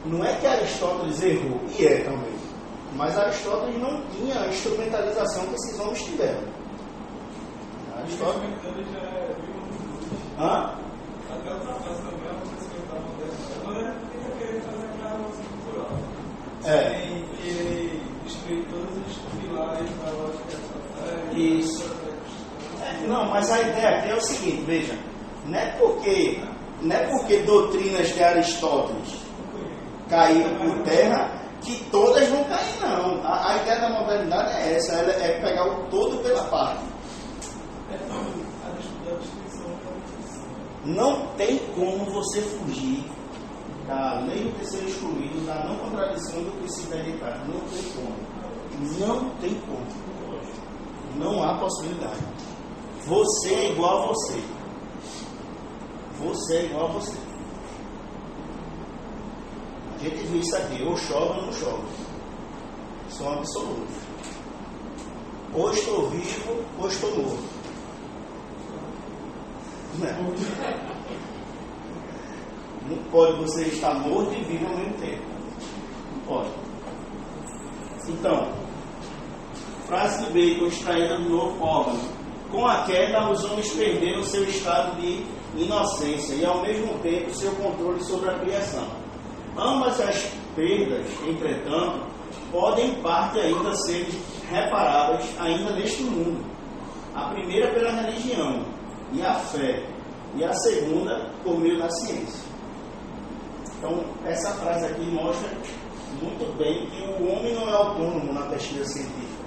[SPEAKER 1] não é que Aristóteles errou, e é também. Mas Aristóteles não tinha a instrumentalização que esses homens tiveram. Aristóteles. Hã?
[SPEAKER 2] Até outra fase também, a conhecimento da modernidade. A modernidade tem que fazer aquela revolução cultural. Sem querer destruir todos os pilares da lógica.
[SPEAKER 1] Isso. Não, mas a ideia aqui é o seguinte, veja, não é porque doutrinas de Aristóteles caíram por terra que todas vão cair, não. A ideia da modernidade é essa, é pegar o todo pela parte. Não tem como você fugir da lei do terceiro excluído, da não contradição do princípio da identidade. Não tem como. Não tem como. Não há possibilidade. Você é igual a você. Você é igual a você. A gente viu isso aqui. Ou chove ou não chove. São absolutos. Ou estou vivo ou estou morto. Não pode você estar morto e vivo ao mesmo tempo. Não pode. Então, frase de Bacon extraída do Novo Órgão. Com a queda, os homens perderam seu estado de inocência e, ao mesmo tempo, seu controle sobre a criação. Ambas as perdas, entretanto, podem em parte ainda ser reparadas ainda neste mundo. A primeira pela religião e a fé, e a segunda por meio da ciência. Então, essa frase aqui mostra muito bem que o homem não é autônomo na pesquisa científica.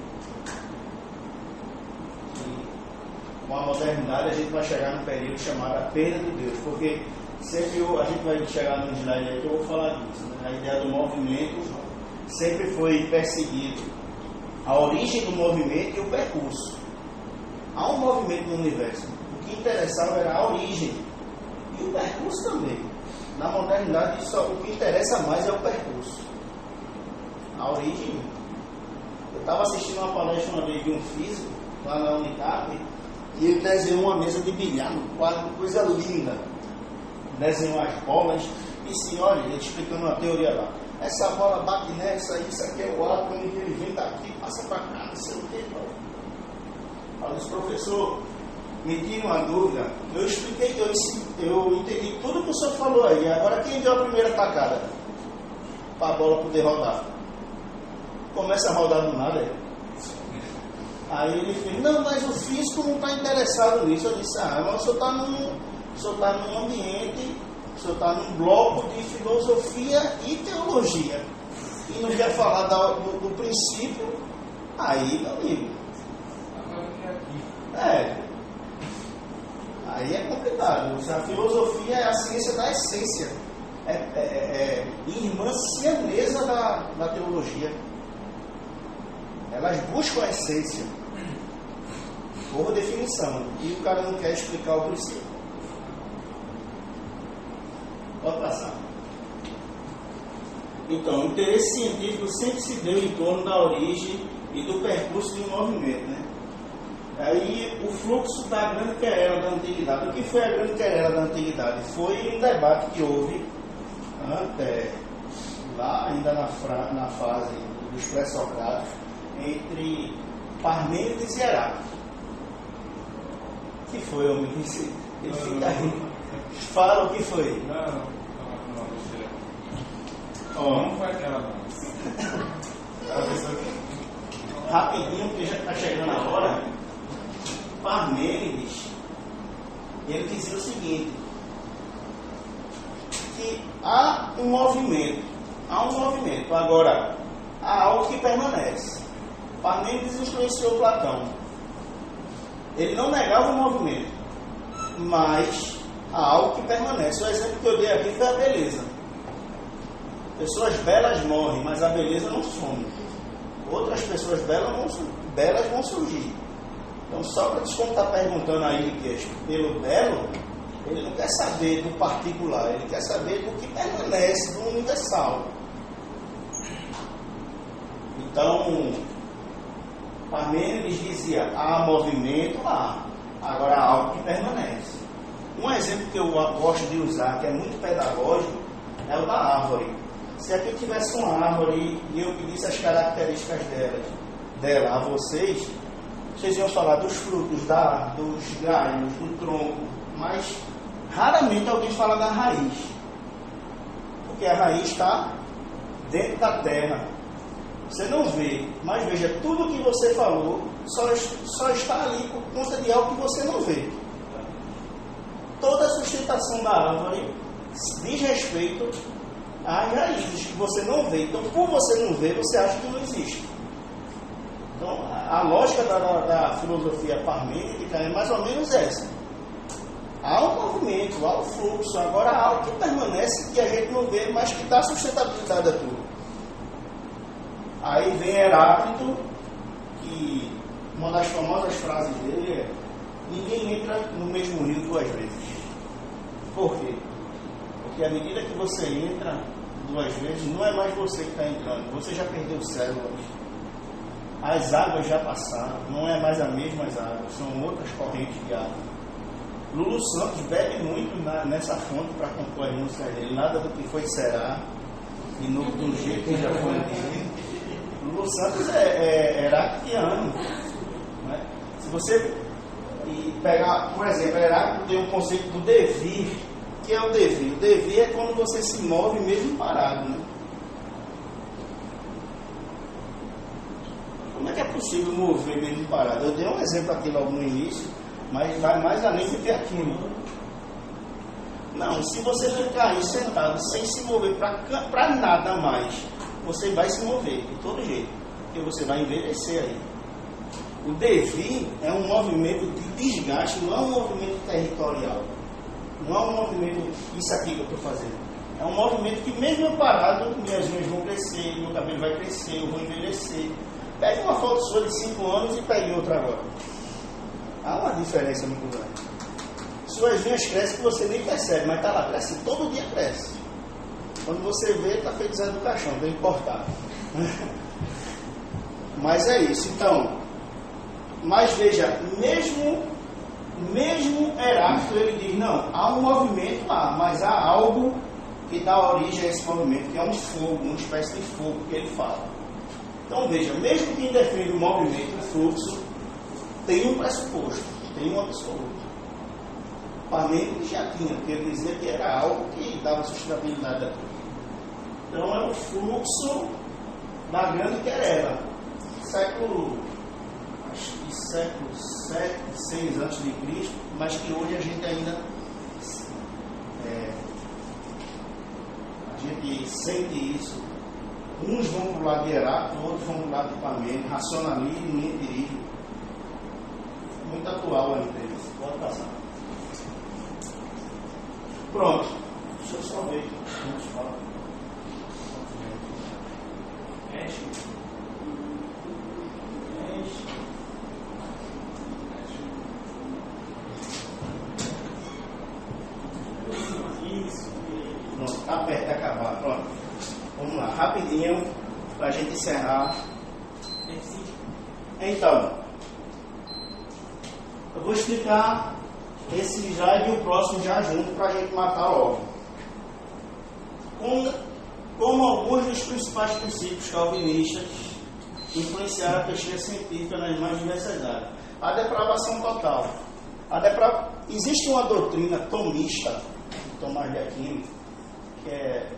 [SPEAKER 1] Com a modernidade a gente vai chegar num período chamado a perda de Deus, porque sempre a gente vai chegar num slide aí que eu vou falar disso, né? A ideia do movimento sempre foi perseguido, a origem do movimento e o percurso. Há um movimento no universo, o que interessava era a origem e o percurso também. Na modernidade o que interessa mais é o percurso, a origem. Eu estava assistindo uma palestra uma vez de um físico lá na Unicap, e ele desenhou uma mesa de bilhar no quadro, coisa linda. Desenhou as bolas e disse, olha, ele explicando uma teoria lá. Essa bola bate nessa, isso aqui é o átomo, ele vem daqui, passa para cá, não sei o que. Eu disse, professor, me tira uma dúvida. Eu expliquei, eu entendi tudo que o senhor falou aí. Agora quem deu a primeira tacada para a bola poder rodar? Começa a rodar do nada. Aí ele fez, não, mas o físico não está interessado nisso. Eu disse, mas o senhor está num ambiente, o senhor está num bloco de filosofia e teologia. E não quer falar do princípio, aí, meu amigo. Aí é complicado. A filosofia é a ciência da essência. É irmã siamesa da teologia. Elas buscam a essência por definição, e o cara não quer explicar o princípio. Pode passar. Então, o interesse científico sempre se deu em torno da origem e do percurso de um movimento, né? Aí o fluxo da grande querela da antiguidade. O que foi a grande querela da antiguidade? Foi um debate que houve lá ainda na fase dos pré-socráticos entre Parmênides e Heráclito. Que foi, homem, Ele fica rindo. Fala o que foi.
[SPEAKER 3] Não, besteira.
[SPEAKER 1] Ó,
[SPEAKER 3] Não foi aquela, não. A pessoa
[SPEAKER 1] rapidinho, porque já está chegando a hora. Parmênides, ele dizia o seguinte, que há um movimento, agora há algo que permanece. Parmênides influenciou Platão. Ele não negava o movimento, mas há algo que permanece. O exemplo que eu dei aqui foi a beleza. Pessoas belas morrem, mas a beleza não some. Outras pessoas belas vão surgir. Então, Sócrates, como está perguntando aí pelo belo, ele não quer saber do particular, ele quer saber do que permanece, do universal. Então, Parmênides dizia, há movimento, agora há algo que permanece. Um exemplo que eu gosto de usar, que é muito pedagógico, é o da árvore. Se aqui tivesse uma árvore e eu pedisse as características dela a vocês iam falar dos frutos, dos galhos, do tronco, mas raramente alguém fala da raiz, porque a raiz está dentro da terra. Você não vê, mas veja, tudo que você falou só está ali por conta de algo que você não vê. Toda a sustentação da árvore diz respeito às raízes que você não vê. Então, por você não ver, você acha que não existe. Então, a lógica da filosofia parmênica é mais ou menos essa. Há um movimento, há um fluxo, agora há algo que permanece, que a gente não vê, mas que dá sustentabilidade a tudo. Aí vem Heráclito, que uma das famosas frases dele é: ninguém entra no mesmo rio 2 vezes. Por quê? Porque à medida que você entra 2 vezes, não é mais você que está entrando, você já perdeu células. As águas já passaram, não é mais as mesmas águas, são outras correntes de água. Lulu Santos bebe muito nessa fonte para compor as músicas dele, nada do que foi será, e no jeito que já foi dele. Lulu Santos é heractiano. Né? Se você pegar, por exemplo, Heráclito tem um conceito do devir. O que é o devir? O devir é quando você se move mesmo parado. Né? Como é que é possível mover mesmo parado? Eu dei um exemplo aqui logo no início, mas vai mais além do que aquilo. Não, se você ficar aí sentado sem se mover para nada mais, você vai se mover de todo jeito, porque você vai envelhecer aí. O devir é um movimento de desgaste, não é um movimento territorial. Não é um movimento, isso aqui que eu estou fazendo. É um movimento que mesmo eu parado, minhas unhas vão crescer, meu cabelo vai crescer, eu vou envelhecer. Pegue uma foto sua de 5 anos e pegue outra agora. Há uma diferença muito grande. Suas unhas crescem que você nem percebe, mas está lá, cresce, todo dia cresce. Quando você vê, está feito Zé do Caixão, bem cortado. Mas é isso, então. Mas veja, mesmo Heráclito, ele diz, não, há um movimento lá, mas há algo que dá origem a esse movimento, que é um fogo, uma espécie de fogo que ele fala. Então veja, mesmo quem defende o movimento, o fluxo, tem um pressuposto, tem um absoluto. Parmênides já tinha, porque ele dizia que era algo que dava sustentabilidade a tudo. Então é o fluxo da grande querela. Século 7, 6 antes de Cristo, mas que hoje a gente ainda a gente sente isso. Uns vão para o lado de Heráclito, outros vão para o lado de Parmênides, racionalismo e empirismo. Muito atual ainda isso. Pode passar. Pronto. Deixa eu só ver. Vamos falar. Pronto, está perto de acabar. Pronto. Vamos lá, rapidinho, para a gente encerrar. Então, eu vou explicar esse já e o próximo já junto para a gente matar logo. Como alguns dos principais princípios calvinistas influenciaram a pesquisa científica nas mais diversas áreas. A depravação total. A existe uma doutrina tomista, Tomás de Aquino, que é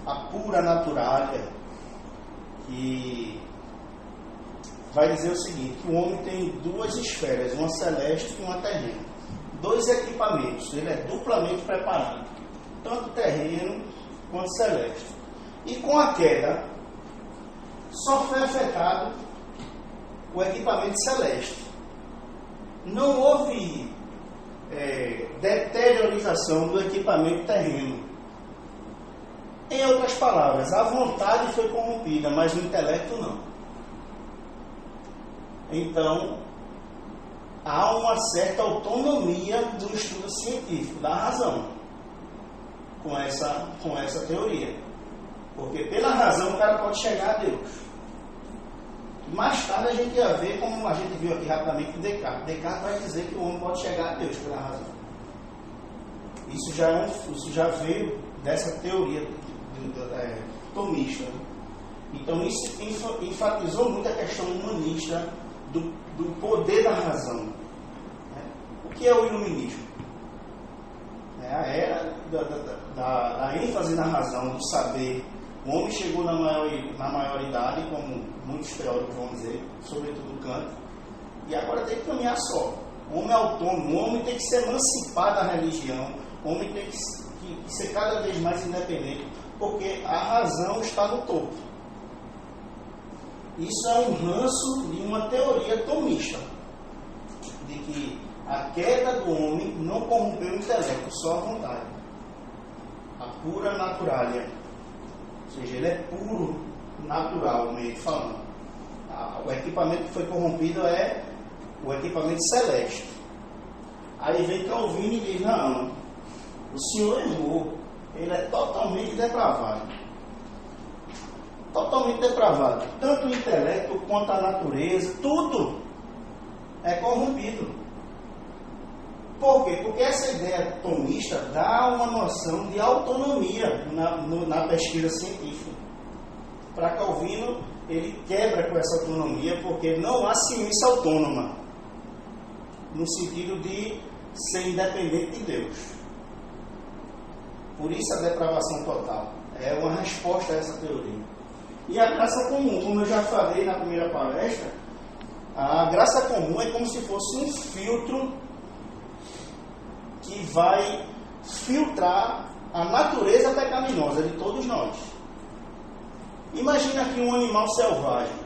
[SPEAKER 1] a pura naturalia, que vai dizer o seguinte, que o homem tem duas esferas, uma celeste e uma terrena. 2 equipamentos, ele é duplamente preparado, tanto terreno quanto celeste. E com a queda, só foi afetado o equipamento celeste. Não houve deteriorização do equipamento terreno. Em outras palavras, a vontade foi corrompida, mas o intelecto não. Então, há uma certa autonomia do estudo científico, da razão, com essa teoria. Porque pela razão o cara pode chegar a Deus. Mais tarde a gente ia ver, como a gente viu aqui rapidamente, Descartes. Descartes vai dizer que o homem pode chegar a Deus pela razão. Isso já veio dessa teoria tomista. Então isso enfatizou muito a questão humanista do poder da razão. O que é o iluminismo? É a era da ênfase na razão, do saber. O homem chegou na maioridade, como muitos teóricos vão dizer, sobretudo Kant, e agora tem que caminhar só. O homem é autônomo, o homem tem que se emancipar da religião, o homem tem que ser cada vez mais independente, porque a razão está no topo. Isso é um ranço de uma teoria tomista, de que a queda do homem não corrompeu o intelecto, só a vontade. A pura naturalia. Ou seja, ele é puro, naturalmente falando. O equipamento que foi corrompido é o equipamento celeste. Aí vem Calvino e diz, não, o senhor errou. Ele é totalmente depravado. Totalmente depravado. Tanto o intelecto quanto a natureza, tudo é corrompido. Por quê? Porque essa ideia tomista dá uma noção de autonomia na pesquisa científica. Para Calvino, ele quebra com essa autonomia porque não há ciência autônoma, no sentido de ser independente de Deus. Por isso a depravação total. É uma resposta a essa teoria. E a graça comum, como eu já falei na primeira palestra, a graça comum é como se fosse um filtro que vai filtrar a natureza pecaminosa de todos nós. Imagina aqui um animal selvagem.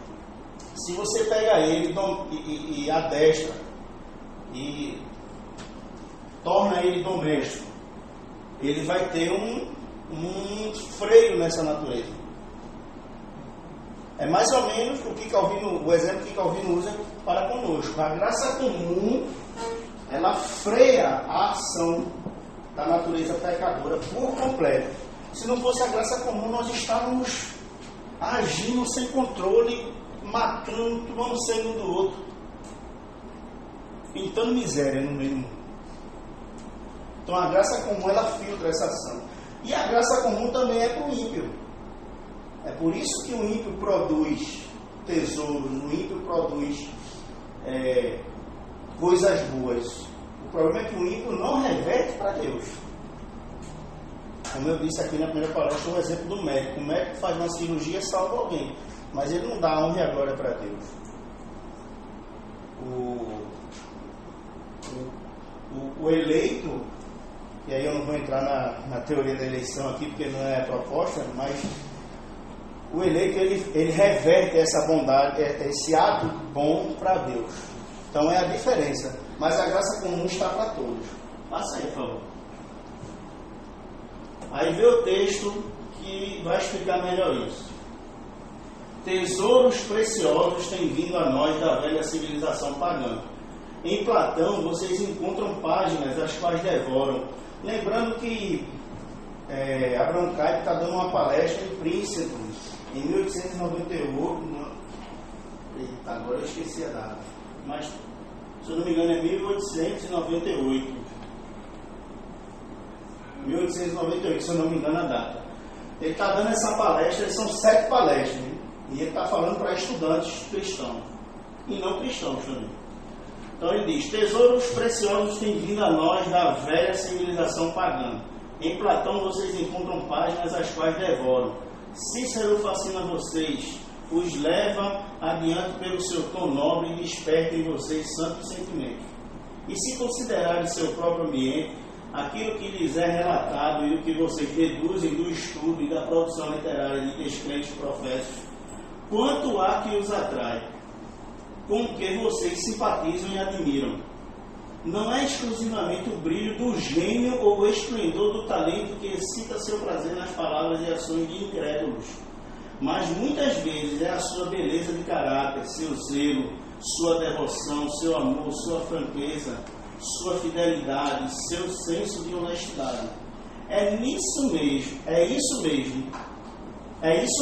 [SPEAKER 1] Se você pega ele e adestra e torna ele doméstico, ele vai ter um freio nessa natureza. É mais ou menos o exemplo que Calvino usa para conosco. A graça comum, ela freia a ação da natureza pecadora por completo. Se não fosse a graça comum, nós estávamos agindo sem controle, matando, tomando sangue um do outro, pintando miséria no meio do mundo. Então a graça comum, ela filtra essa ação. E a graça comum também é para o ímpio. É por isso que o ímpio produz tesouros, o ímpio produz coisas boas. O problema é que o ímpio não reverte para Deus. Como eu disse aqui na primeira palestra, o exemplo do médico. O médico faz uma cirurgia e salva alguém, mas ele não dá a honra e a glória para Deus. O eleito, e aí eu não vou entrar na teoria da eleição aqui, porque não é a proposta, mas o eleito, ele reverte essa bondade, esse ato bom para Deus. Então é a diferença. Mas a graça comum está para todos. Passa aí, por favor. Aí vê o texto que vai explicar melhor isso. Tesouros preciosos têm vindo a nós da velha civilização pagã. Em Platão, vocês encontram páginas as quais devoram. Lembrando que Abraham Kuyper está dando uma palestra em Princeton, em 1898. Eita, agora eu esqueci a data. Mas, se eu não me engano, é 1898. 1898, se eu não me engano a data. Ele está dando essa palestra, são 7 palestras, né? E ele está falando para estudantes cristãos, e não cristãos também. Então ele diz: tesouros preciosos têm vindo a nós da velha civilização pagã. Em Platão vocês encontram páginas as quais devoram. Cícero fascina vocês, os leva adiante pelo seu tom nobre e desperta em vocês santos sentimentos. E se considerarem seu próprio ambiente, aquilo que lhes é relatado e o que vocês deduzem do estudo e da produção literária de descrentes profetas, quanto há que os atrai, com o que vocês simpatizam e admiram. Não é exclusivamente o brilho do gênio ou o esplendor do talento que excita seu prazer nas palavras e ações de incrédulos, mas muitas vezes é a sua beleza de caráter, seu zelo, sua devoção, seu amor, sua franqueza, sua fidelidade, seu senso de honestidade. É isso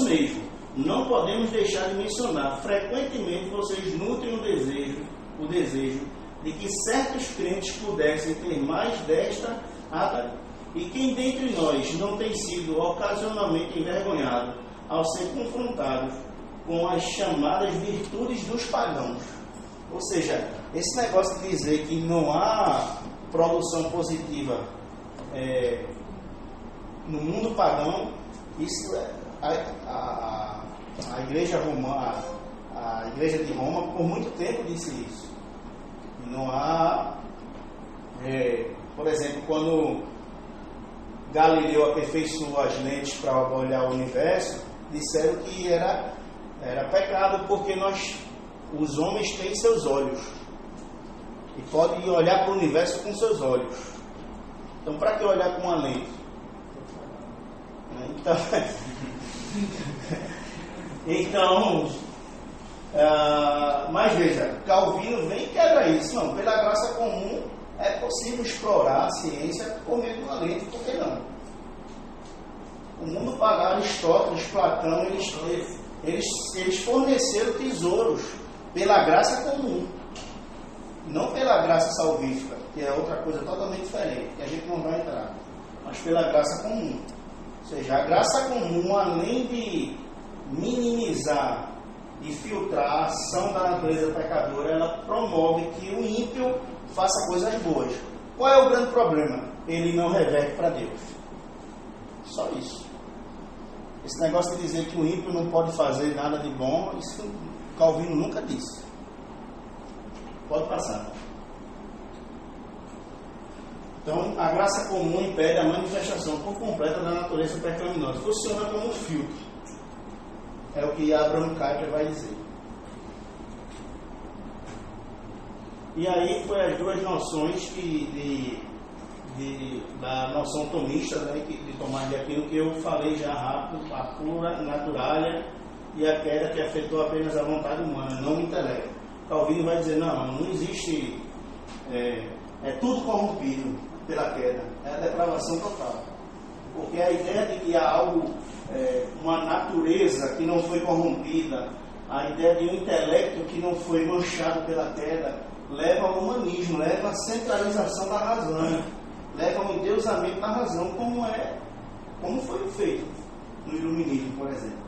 [SPEAKER 1] mesmo. Não podemos deixar de mencionar. Frequentemente vocês nutrem o desejo de que certos crentes pudessem ter mais desta área. E quem dentre nós não tem sido ocasionalmente envergonhado ao ser confrontado com as chamadas virtudes dos pagãos? Ou seja, esse negócio de dizer que não há produção positiva no mundo pagão, isso a igreja romana, a igreja de Roma por muito tempo disse isso. Não há, por exemplo, quando Galileu aperfeiçoou as lentes para olhar o universo, disseram que era pecado porque os homens têm seus olhos e podem olhar para o universo com seus olhos. Então, para que olhar com uma lente? Então, mas veja, Calvino vem e quebra isso. Não, pela graça comum é possível explorar a ciência por meio de uma lente, por que não? O mundo pagão, Aristóteles, Platão, eles forneceram tesouros pela graça comum, não pela graça salvífica, que é outra coisa totalmente diferente, que a gente não vai entrar, mas pela graça comum. Ou seja, a graça comum, além de minimizar e filtrar a ação da natureza pecadora, ela promove que o ímpio faça coisas boas. Qual é o grande problema? Ele não reverte para Deus. Só isso. Esse negócio de dizer que o ímpio não pode fazer nada de bom, isso Calvino nunca disse. Pode passar. Então, a graça comum impede a manifestação por completa da natureza pecaminosa. Funciona como um filtro. É o que Abraham Kuyper vai dizer. E aí foi as duas noções da noção tomista, né, de Tomás de Aquino, que eu falei já rápido: a pura naturalia e a queda que afetou apenas a vontade humana, não o intelecto. Calvino vai dizer: não existe, é tudo corrompido pela queda, é a depravação total. Porque a ideia de que há algo, uma natureza que não foi corrompida, a ideia de um intelecto que não foi manchado pela queda, leva ao humanismo, leva à centralização da razão, leva ao endeusamento da razão, como foi feito no iluminismo, por exemplo.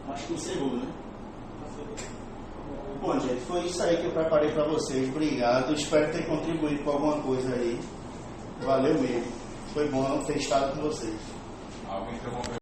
[SPEAKER 1] Acho que encerrou, né? Bom, gente, foi isso aí que eu preparei para vocês. Obrigado, espero ter contribuído com alguma coisa aí. Valeu mesmo. Foi bom ter estado com vocês.
[SPEAKER 3] Alguém interrompeu?